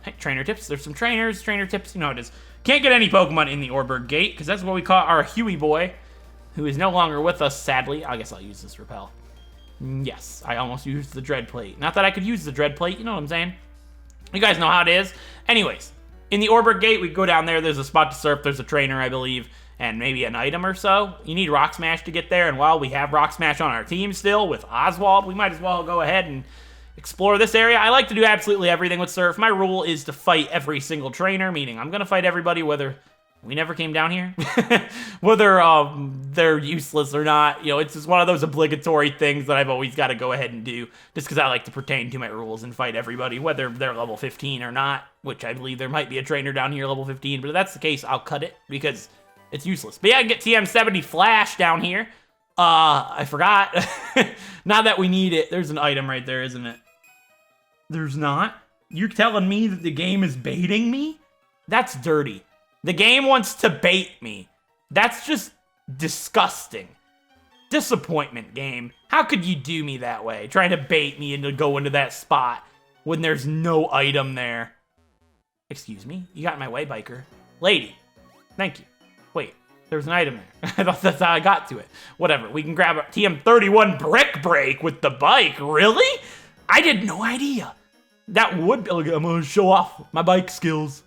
Hey, trainer tips. There's some trainer tips. You know how it is. Can't get any Pokemon in the Orberg Gate because that's what we call our Huey boy, who is no longer with us, sadly. I guess I'll use this Repel. Yes, I almost used the Dread Plate. Not that I could use the Dread Plate, you know what I'm saying? You guys know how it is. Anyways, in the Orberg Gate, we go down there. There's a spot to surf. There's a trainer, I believe, and maybe an item or so. You need Rock Smash to get there, and while we have Rock Smash on our team still with Oswald, we might as well go ahead and explore this area. I like to do absolutely everything with Surf. My rule is to fight every single trainer, meaning I'm going to fight everybody whether we never came down here, whether they're useless or not. You know, it's just one of those obligatory things that I've always got to go ahead and do just because I like to pertain to my rules and fight everybody, whether they're level 15 or not, which I believe there might be a trainer down here level 15, but if that's the case, I'll cut it because it's useless. But yeah, I can get TM70 Flash down here. I forgot. Now that we need it, there's an item right there, isn't it? There's not? You're telling me that the game is baiting me? That's dirty. The game wants to bait me. That's just disgusting. Disappointment, game. How could you do me that way? Trying to bait me into go into that spot when there's no item there. Excuse me? You got in my way, biker. Lady. Thank you. Wait, there's an item there. I thought that's how I got to it. Whatever, we can grab a TM31 Brick Break with the bike. Really? I had no idea. That would be, I'm gonna show off my bike skills.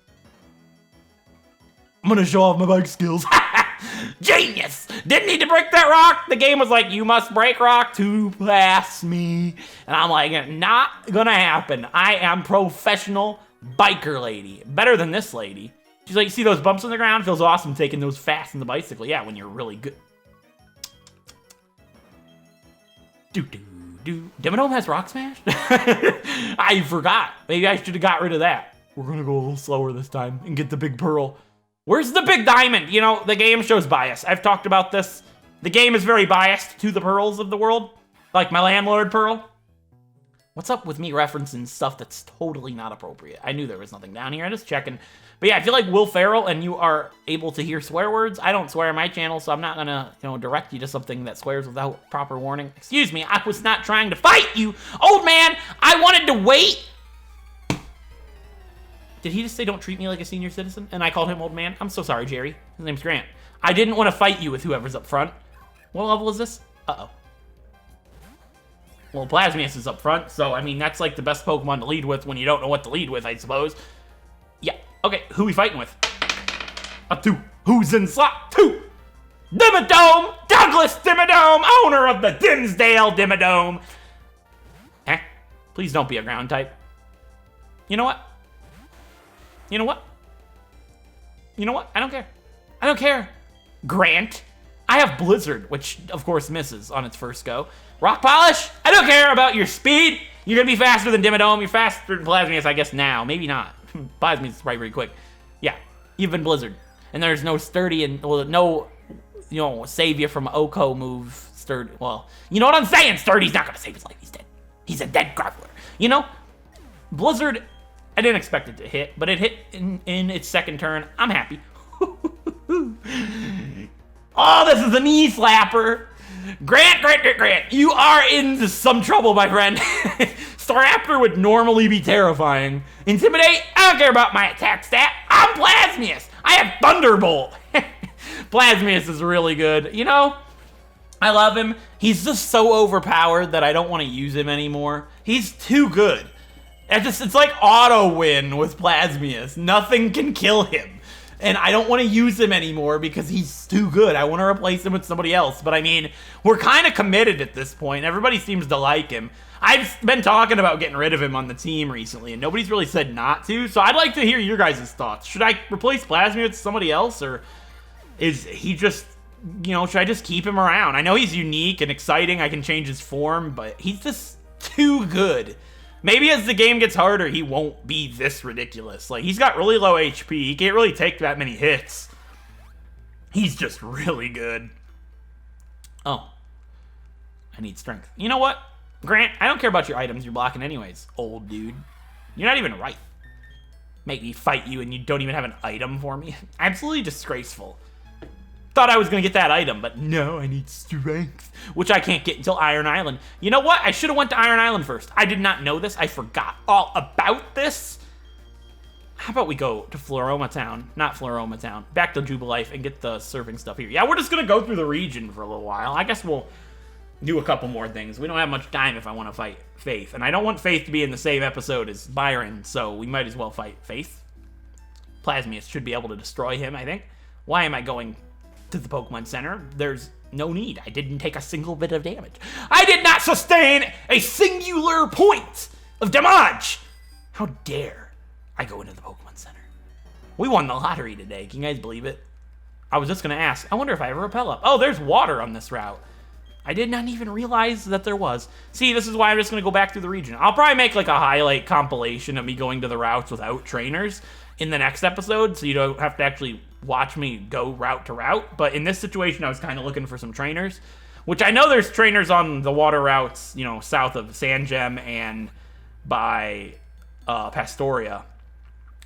Genius! Didn't need to break that rock. The game was like, you must break rock to pass me. And I'm like, not gonna happen. I am professional biker lady. Better than this lady. She's like, you see those bumps on the ground? Feels awesome taking those fast on the bicycle. Yeah, when you're really good. Dimmadome has Rock Smash? I forgot. Maybe I should have got rid of that. We're gonna go a little slower this time and get the big pearl. Where's the big diamond? You know, the game shows bias. I've talked about this. The game is very biased to the pearls of the world. Like my landlord pearl. What's up with me referencing stuff that's totally not appropriate? I knew there was nothing down here. I'm just checking. But yeah, I feel like Will Ferrell and you are able to hear swear words. I don't swear on my channel, so I'm not gonna, direct you to something that swears without proper warning. Excuse me, I was not trying to fight you. Old man, I wanted to wait Did he just say don't treat me like a senior citizen? And I called him old man? I'm so sorry, Jerry. His name's Grant. I didn't want to fight you with whoever's up front. What level is this? Uh-oh. Well, Plasmius is up front, so, I mean, that's like the best Pokemon to lead with when you don't know what to lead with, I suppose. Yeah, okay, who we fighting with? Up to who's in slot 2? Dimmadome! Douglas Dimmadome, owner of the Dimsdale Dimmadome. Please don't be a ground type. You know what? You know what? You know what? I don't care. I don't care. Grant. I have Blizzard, which, of course, misses on its first go. Rock Polish? I don't care about your speed. You're going to be faster than Dimmadome. You're faster than Plasmius, I guess, now. Maybe not. Plasmius is probably very quick. Yeah, even Blizzard. And there's no sturdy and, well, no, you know, save you from Oko move. Sturdy. Well, you know what I'm saying? Sturdy's not going to save his life. He's dead. He's a dead grappler. You know, Blizzard, I didn't expect it to hit, but it hit in its second turn. I'm happy. Oh, this is a knee slapper. Grant, you are into some trouble, my friend. Staraptor would normally be terrifying. Intimidate, I don't care about my attack stat. I'm Plasmius. I have Thunderbolt. Plasmius is really good. You know, I love him. He's just so overpowered that I don't want to use him anymore. He's too good. It's like auto win with Plasmius. Nothing can kill him. And I don't want to use him anymore because he's too good. I want to replace him with somebody else. But I mean, we're kind of committed at this point. Everybody seems to like him. I've been talking about getting rid of him on the team recently, and nobody's really said not to. So I'd like to hear your guys' thoughts. Should I replace Plasmius with somebody else, or is he just, you know, should I just keep him around? I know he's unique and exciting. I can change his form, but he's just too good. Maybe as the game gets harder, he won't be this ridiculous. Like, he's got really low HP. He can't really take that many hits. He's just really good. Oh. I need strength. You know what? Grant, I don't care about your items you're blocking anyways, old dude. You're not even right. Make me fight you and you don't even have an item for me? Absolutely disgraceful. Thought I was going to get that item, but no, I need strength, which I can't get until Iron Island. You know what? I should have went to Iron Island first. I did not know this. I forgot all about this. How about we go to Floroma Town? Not Floroma Town. Back to Jubilife and get the surfing stuff here. Yeah, we're just going to go through the region for a little while. I guess we'll do a couple more things. We don't have much time if I want to fight Faith. And I don't want Faith to be in the same episode as Byron, so we might as well fight Faith. Plasmius should be able to destroy him, I think. Why am I going to the Pokemon Center? There's no need. I didn't take a single bit of damage. I did not sustain a singular point of damage. How dare I go into the Pokemon Center? We won the lottery today. Can you guys believe it? I was just going to ask. I wonder if I have a repel up. Oh, there's water on this route. I did not even realize that there was. See, this is why I'm just going to go back through the region. I'll probably make like a highlight compilation of me going to the routes without trainers in the next episode, so you don't have to actually watch me go route to route. But in this situation, I was kind of looking for some trainers, which I know there's trainers on the water routes, you know, south of Sandgem and by Pastoria.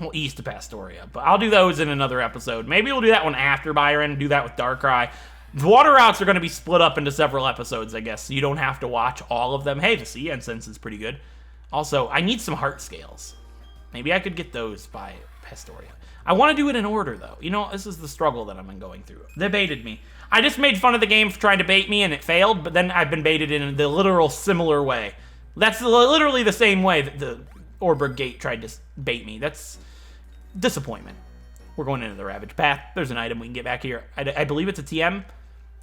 Well, east of Pastoria. But I'll do those in another episode. Maybe we'll do that one after Byron, do that with Darkrai. The water routes are going to be split up into several episodes, I guess, so you don't have to watch all of them. Hey, the Sea Incense is pretty good. Also, I need some heart scales. Maybe I could get those by Pastoria. I want to do it in order, though. You know, this is the struggle that I've been going through. They baited me. I just made fun of the game for trying to bait me, and it failed, but then I've been baited in the literal similar way. That's literally the same way that the Orberg Gate tried to bait me. That's disappointment. We're going into the Ravage Path. There's an item we can get back here. I believe it's a TM.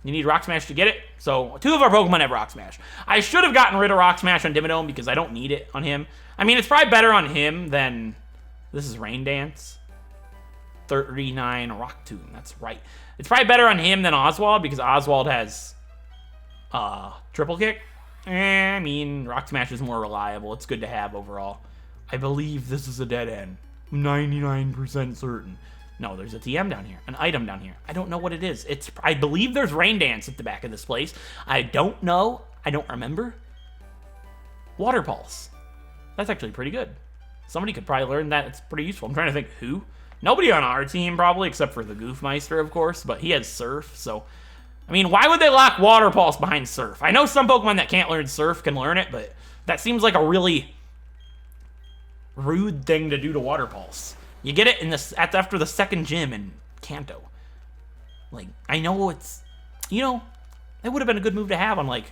You need Rock Smash to get it. So, 2 of our Pokemon have Rock Smash. I should have gotten rid of Rock Smash on Dimmadome because I don't need it on him. I mean, it's probably better on him than... This is Rain Dance. 39 Rock Tomb. That's right. It's probably better on him than Oswald because Oswald has Triple Kick. I mean, Rock Smash is more reliable. It's good to have overall. I believe this is a dead end. 99% certain. No, there's a TM down here. An item down here. I don't know what it is. I believe there's Rain Dance at the back of this place. I don't know. I don't remember. Water Pulse. That's actually pretty good. Somebody could probably learn that. It's pretty useful. I'm trying to think who. Nobody on our team, probably, except for the Goofmeister, of course. But he has Surf, so... I mean, why would they lock Water Pulse behind Surf? I know some Pokemon that can't learn Surf can learn it, but that seems like a really rude thing to do to Water Pulse. You get it in this after the second gym in Kanto. Like, I know it's, you know, it would have been a good move to have on, like,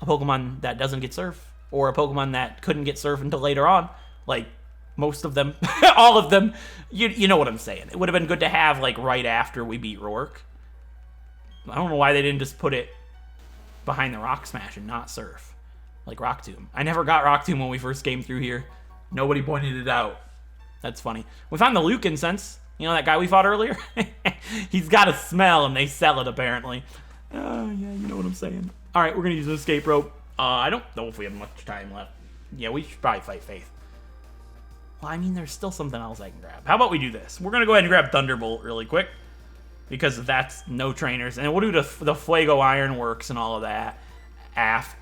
a Pokemon that doesn't get Surf, or a Pokemon that couldn't get Surf until later on. Like, most of them, all of them, you know what I'm saying. It would have been good to have, like, right after we beat Rourke. I don't know why they didn't just put it behind the Rock Smash and not Surf. Like Rock Tomb. I never got Rock Tomb when we first came through here. Nobody pointed it out. That's funny. We found the Luke incense. You know that guy we fought earlier? He's got a smell and they sell it apparently. Yeah, you know what I'm saying. Alright, we're gonna use an escape rope. I don't know if we have much time left. Yeah, we should probably fight Faith. Well, I mean, there's still something else I can grab. How about we do this? We're gonna go ahead and grab Thunderbolt really quick, because that's no trainers. And we'll do the Fuego Ironworks and all of that,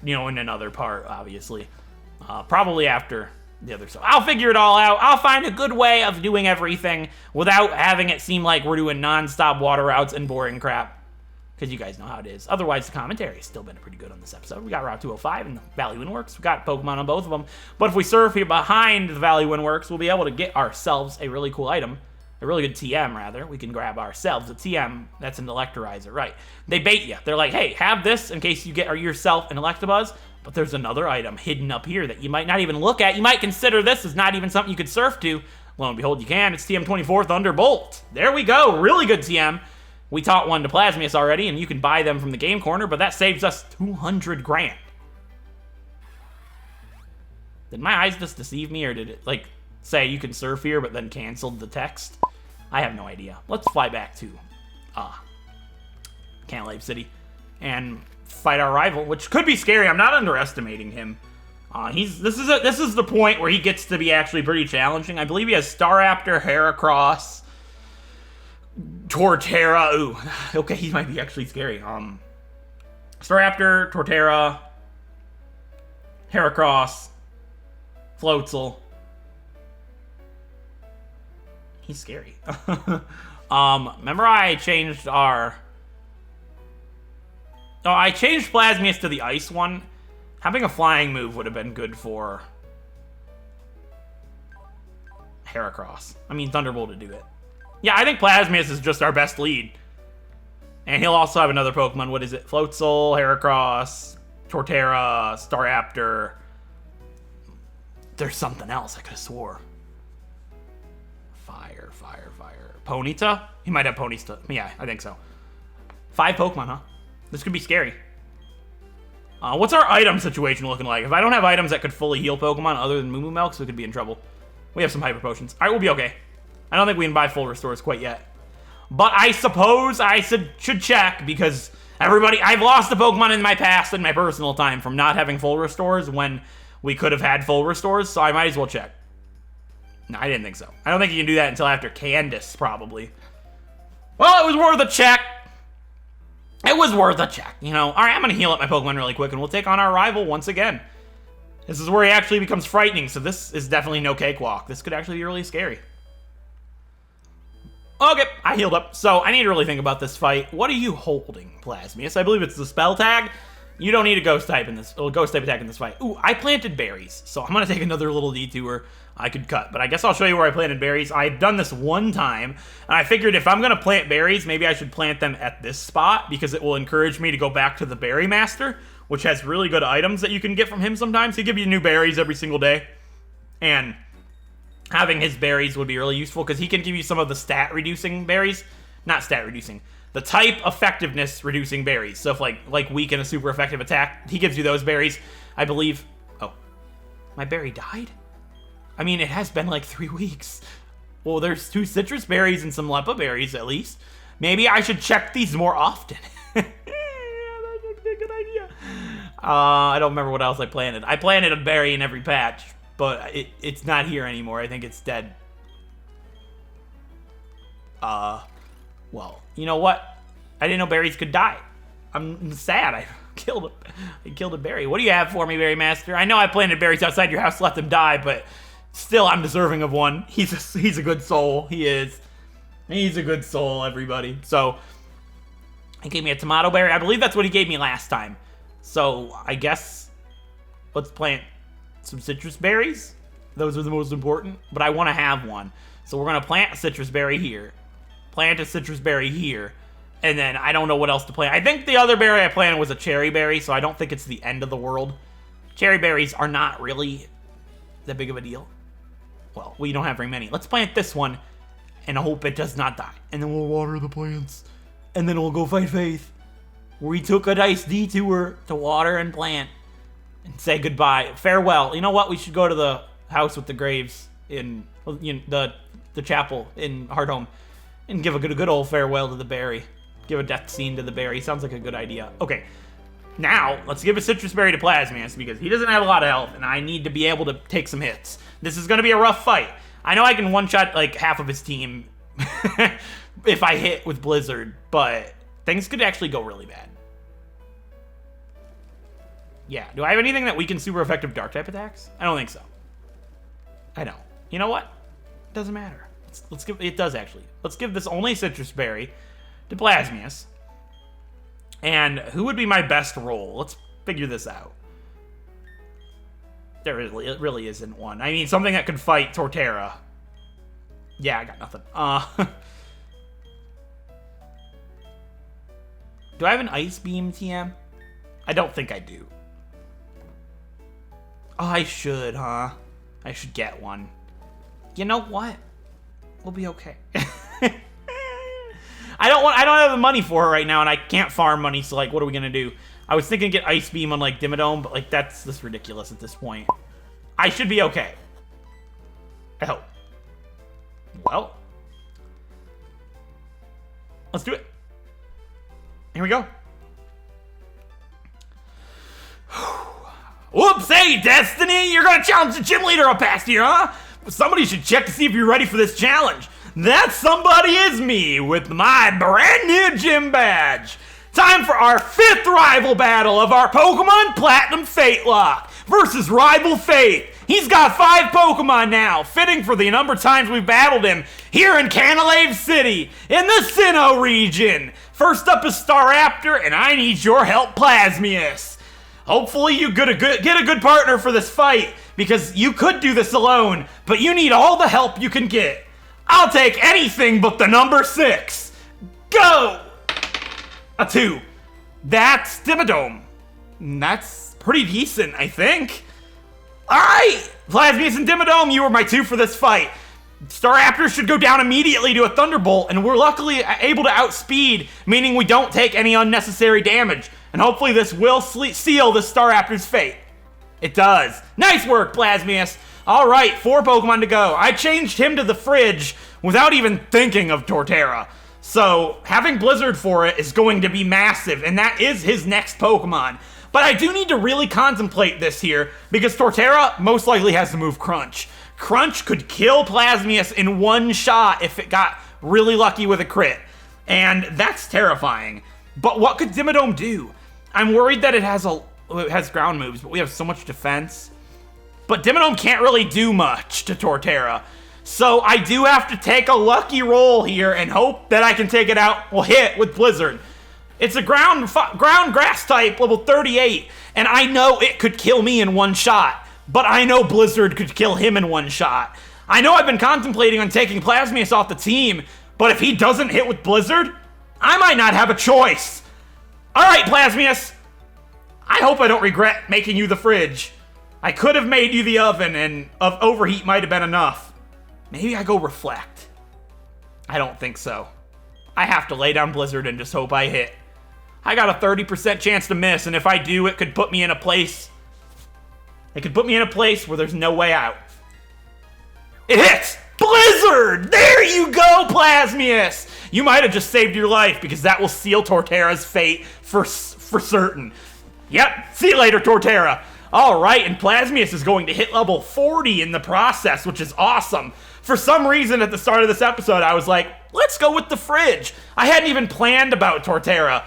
you know, in another part, obviously. Probably after the other stuff. I'll figure it all out. I'll find a good way of doing everything without having it seem like we're doing non-stop water routes and boring crap. Because you guys know how it is. Otherwise, the commentary has still been pretty good on this episode. We got Route 205 and the Valley Windworks. We got Pokemon on both of them. But if we surf here behind the Valley Windworks, we'll be able to get ourselves a really cool item. A really good TM, rather. We can grab ourselves a TM. That's an Electrolyzer, right. They bait you. They're like, hey, have this in case you get yourself an Electabuzz. But there's another item hidden up here that you might not even look at. You might consider this as not even something you could surf to. Lo and behold, you can. It's TM24 Thunderbolt. There we go. Really good TM. We taught one to Plasmius already, and you can buy them from the game corner, but that saves us 200 grand. Did my eyes just deceive me, or did it, like, say you can surf here, but then canceled the text? I have no idea. Let's fly back to Canalave City and fight our rival, which could be scary. I'm not underestimating him. This is the point where he gets to be actually pretty challenging. I believe he has Staraptor, Heracross, Torterra. Ooh, okay, he might be actually scary. Staraptor, Torterra, Heracross, Floatzel. He's scary. Remember I changed our... Oh, I changed Plasmius to the ice one. Having a flying move would have been good for Heracross. I mean, Thunderbolt to do it. Yeah, I think Plasmius is just our best lead. And he'll also have another Pokemon. What is it? Floatzel, Heracross, Torterra, Staraptor. There's something else I could have swore. Fire. Ponyta? He might have Ponyta. Yeah, I think so. 5 Pokemon, huh? This could be scary. What's our item situation looking like? If I don't have items that could fully heal Pokemon other than Moo Moo Milk, so we could be in trouble. We have some Hyper Potions. Alright, we'll be okay. I don't think we can buy full restores quite yet. But I suppose I should check, because I've lost a Pokemon in my past in my personal time from not having full restores when we could have had full restores, so I might as well check. No, I didn't think so. I don't think you can do that until after Candace, probably. Well, it was worth a check. It was worth a check, you know. Alright, I'm going to heal up my Pokemon really quick, and we'll take on our rival once again. This is where he actually becomes frightening, so this is definitely no cakewalk. This could actually be really scary. Okay, I healed up. So I need to really think about this fight. What are you holding, Plasmius? I believe it's the spell tag. You don't need a ghost type attack in this fight. Ooh, I planted berries. So I'm going to take another little detour I could cut. But I guess I'll show you where I planted berries. I've done this one time. And I figured if I'm going to plant berries, maybe I should plant them at this spot, because it will encourage me to go back to the Berry Master, which has really good items that you can get from him sometimes. He'll give you new berries every single day. And having his berries would be really useful, because he can give you some of the stat-reducing berries. Not stat-reducing. The type effectiveness-reducing berries. So if, like weak and a super effective attack, he gives you those berries, I believe. Oh. My berry died? I mean, it has been like 3 weeks. Well, there's 2 citrus berries and some Leppa berries, at least. Maybe I should check these more often. Yeah, that would be a good idea. I don't remember what else I planted. I planted a berry in every patch, but it's not here anymore. I think it's dead. Well, you know what? I didn't know berries could die. I'm sad. I killed a berry. What do you have for me, Berry Master? I know I planted berries outside your house, let them die, but still, I'm deserving of one. He's a good soul. He is. He's a good soul, everybody. So, he gave me a tomato berry. I believe that's what he gave me last time. So, I guess let's plant some citrus berries. Those are the most important, but I want to have one. So we're going to plant a citrus berry here. Plant a citrus berry here. And then I don't know what else to plant. I think the other berry I planted was a cherry berry, so I don't think it's the end of the world. Cherry berries are not really that big of a deal. Well, we don't have very many. Let's plant this one and hope it does not die. And then we'll water the plants. And then we'll go fight Faith. We took a nice detour to water and plant and say goodbye. Farewell. You know what? We should go to the house with the graves in the chapel in Hearthome and give a good old farewell to the berry. Give a death scene to the berry. Sounds like a good idea. Okay. Now, let's give a citrus berry to Plasmius because he doesn't have a lot of health and I need to be able to take some hits. This is going to be a rough fight. I know I can one-shot like half of his team if I hit with Blizzard, but things could actually go really bad. Yeah, do I have anything that weakens super effective dark type attacks? I don't think so. I don't. You know what? It doesn't matter. Let's give it does actually. Let's give this only citrus berry to Plasmius. And who would be my best role? Let's figure this out. There really isn't one. I mean, something that could fight Torterra. Yeah, I got nothing. Do I have an Ice Beam TM? I don't think I do. Oh, I should, huh? I should get one. You know what? We'll be okay. I don't have the money for it right now, and I can't farm money, so, like, what are we gonna do? I was thinking get Ice Beam on, like, Dimmadome, but, like, that's just ridiculous at this point. I should be okay. I hope. Well. Let's do it. Here we go. Whoops, hey, Destiny! You're gonna challenge the gym leader up past here, huh? Somebody should check to see if you're ready for this challenge. That somebody is me with my brand new gym badge. Time for our 5th rival battle of our Pokemon Platinum FateLocke versus rival Faith. He's got 5 Pokemon now, fitting for the number of times we've battled him here in Canalave City in the Sinnoh region. First up is Staraptor, and I need your help, Plasmius. Hopefully you get a good partner for this fight, because you could do this alone, but you need all the help you can get. I'll take anything but the number 6. Go! A 2. That's Dimmadome. That's pretty decent, I think. Alright! Plasmius and Dimmadome, you were my 2 for this fight. Staraptor should go down immediately to a Thunderbolt, and we're luckily able to outspeed, meaning we don't take any unnecessary damage. And hopefully this will seal the Staraptor's fate. It does. Nice work, Plasmius. Alright, 4 Pokemon to go. I changed him to the fridge without even thinking of Torterra. So, having Blizzard for it is going to be massive, and that is his next Pokemon. But I do need to really contemplate this here, because Torterra most likely has the move Crunch. Crunch could kill Plasmius in one shot if it got really lucky with a crit. And that's terrifying. But what could Dimmadome do? I'm worried that it has ground moves, but we have so much defense. But Dimmadome can't really do much to Torterra. So I do have to take a lucky roll here and hope that I can take it out, hit with Blizzard. It's a ground grass type, level 38, and I know it could kill me in one shot, but I know Blizzard could kill him in one shot. I know I've been contemplating on taking Plasmius off the team, but if he doesn't hit with Blizzard, I might not have a choice. Alright, Plasmius. I hope I don't regret making you the fridge. I could have made you the oven, and overheat might have been enough. Maybe I go Reflect. I don't think so. I have to lay down Blizzard and just hope I hit. I got a 30% chance to miss, and if I do, it could put me in a place. It could put me in a place where there's no way out. It hits! Blizzard! There you go, Plasmius! You might have just saved your life, because that will seal Torterra's fate for certain. Yep, see you later, Torterra. Alright, and Plasmius is going to hit level 40 in the process, which is awesome. For some reason, at the start of this episode, I was like, let's go with the fridge. I hadn't even planned about Torterra.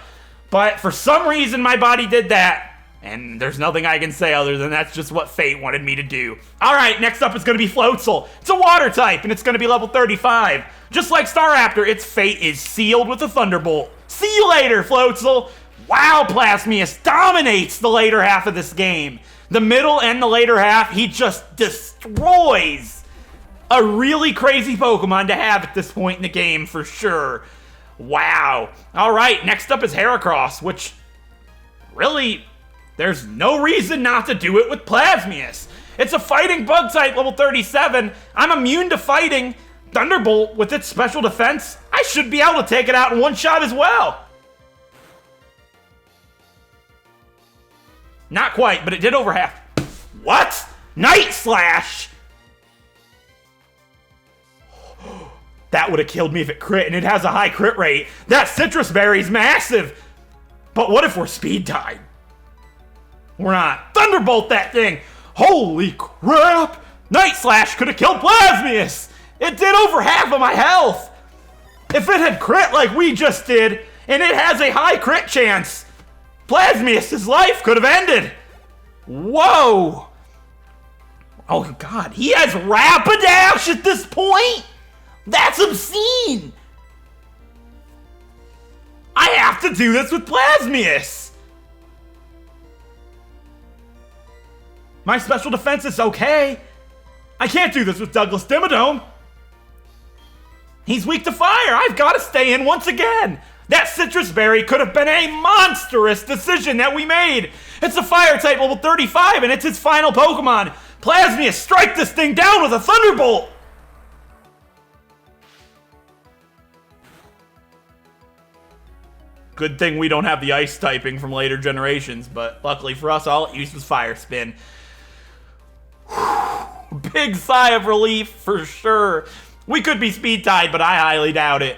But for some reason, my body did that. And there's nothing I can say other than that's just what fate wanted me to do. Alright, next up is going to be Floatzel. It's a water type, and it's going to be level 35. Just like Staraptor, its fate is sealed with a Thunderbolt. See you later, Floatzel. Wow, Plasmius dominates the later half of this game. The middle and the later half, he just destroys. A really crazy Pokemon to have at this point in the game, for sure. Wow. All right, next up is Heracross, which really, there's no reason not to do it with Plasmius. It's a fighting bug type, level 37. I'm immune to fighting. Thunderbolt, with its special defense, I should be able to take it out in one shot as well. Not quite, but it did over half. What? Night Slash! That would have killed me if it crit, and it has a high crit rate. That Citrus Berry's massive. But what if we're speed tied? We're not. Thunderbolt that thing. Holy crap! Night Slash could have killed Plasmius. It did over half of my health. If it had crit like we just did, and it has a high crit chance, Plasmius' life could have ended. Whoa. Oh god, he has Rapidash at this point? That's obscene! I have to do this with Plasmius! My special defense is okay. I can't do this with Douglas Dimmadome. He's weak to fire. I've got to stay in once again. That Citrus Berry could have been a monstrous decision that we made. It's a fire type level 35 and it's his final Pokemon. Plasmius, strike this thing down with a Thunderbolt! Good thing we don't have the ice typing from later generations, but luckily for us, all it used was Fire Spin. Big sigh of relief for sure. We could be speed tied, but I highly doubt it.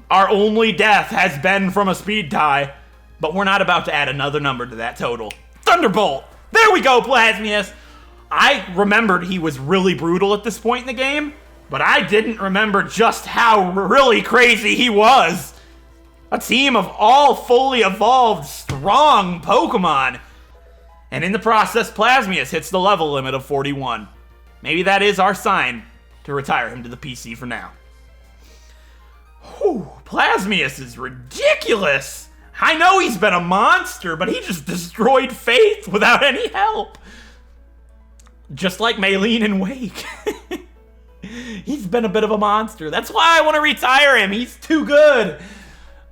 Our only death has been from a speed tie, but we're not about to add another number to that total. Thunderbolt! There we go, Plasmius! I remembered he was really brutal at this point in the game, but I didn't remember just how really crazy he was. A team of all fully evolved, strong Pokemon. And in the process, Plasmius hits the level limit of 41. Maybe that is our sign to retire him to the PC for now. Whew, Plasmius is ridiculous. I know he's been a monster, but he just destroyed Faith without any help. Just like Maylene and Wake. He's been a bit of a monster. That's why I want to retire him. He's too good.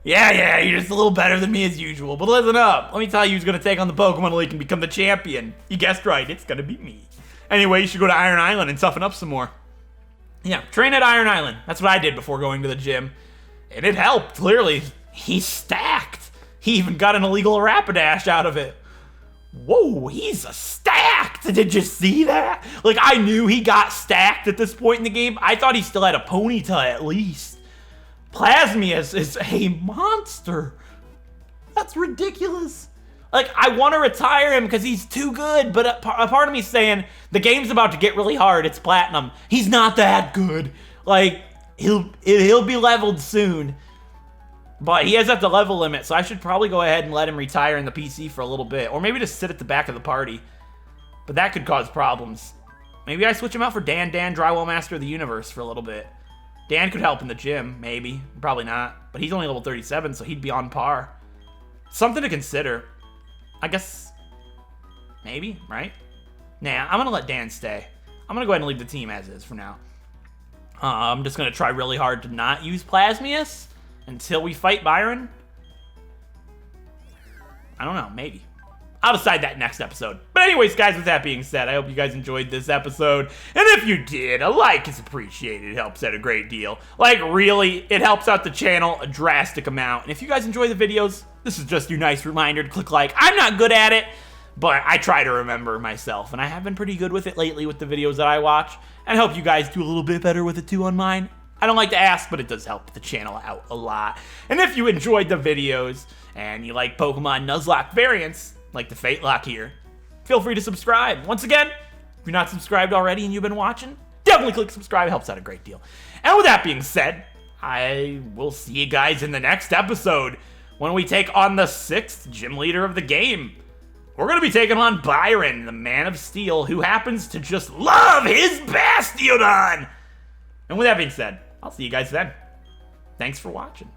Yeah, you're just a little better than me as usual. But listen up. Let me tell you who's going to take on the Pokemon League and become the champion. You guessed right. It's going to be me. Anyway, you should go to Iron Island and toughen up some more. Yeah, train at Iron Island. That's what I did before going to the gym. And it helped, clearly. He's stacked. He even got an illegal Rapidash out of it. Whoa, he's stacked. Did you see that? Like, I knew he got stacked at this point in the game. I thought he still had a Ponyta at least. Plasmius is a monster. That's ridiculous. Like, I want to retire him because he's too good, but a part of me is saying the game's about to get really hard. It's platinum. He's not that good. Like, he'll be leveled soon, but he is at the level limit, so I should probably go ahead and let him retire in the PC for a little bit, or maybe just sit at the back of the party. But that could cause problems. Maybe I switch him out for Dan, Drywall Master of the Universe for a little bit. Dan could help in the gym, maybe. Probably not. But he's only level 37, so he'd be on par. Something to consider. I guess, maybe, right? Nah, I'm going to let Dan stay. I'm going to go ahead and leave the team as is for now. I'm just going to try really hard to not use Plasmius until we fight Byron. I don't know, maybe. I'll decide that next episode. But anyways, guys, with that being said, I hope you guys enjoyed this episode. And if you did, a like is appreciated. It helps out a great deal. Like, really, it helps out the channel a drastic amount. And if you guys enjoy the videos, this is just your nice reminder to click like. I'm not good at it, but I try to remember myself. And I have been pretty good with it lately with the videos that I watch. And I hope you guys do a little bit better with it too on mine. I don't like to ask, but it does help the channel out a lot. And if you enjoyed the videos and you like Pokemon Nuzlocke variants, like the FateLocke here, feel free to subscribe. Once again, if you're not subscribed already and you've been watching, definitely click subscribe. It helps out a great deal. And with that being said, I will see you guys in the next episode when we take on the 6th gym leader of the game. We're going to be taking on Byron, the Man of Steel, who happens to just love his Bastiodon. And with that being said, I'll see you guys then. Thanks for watching.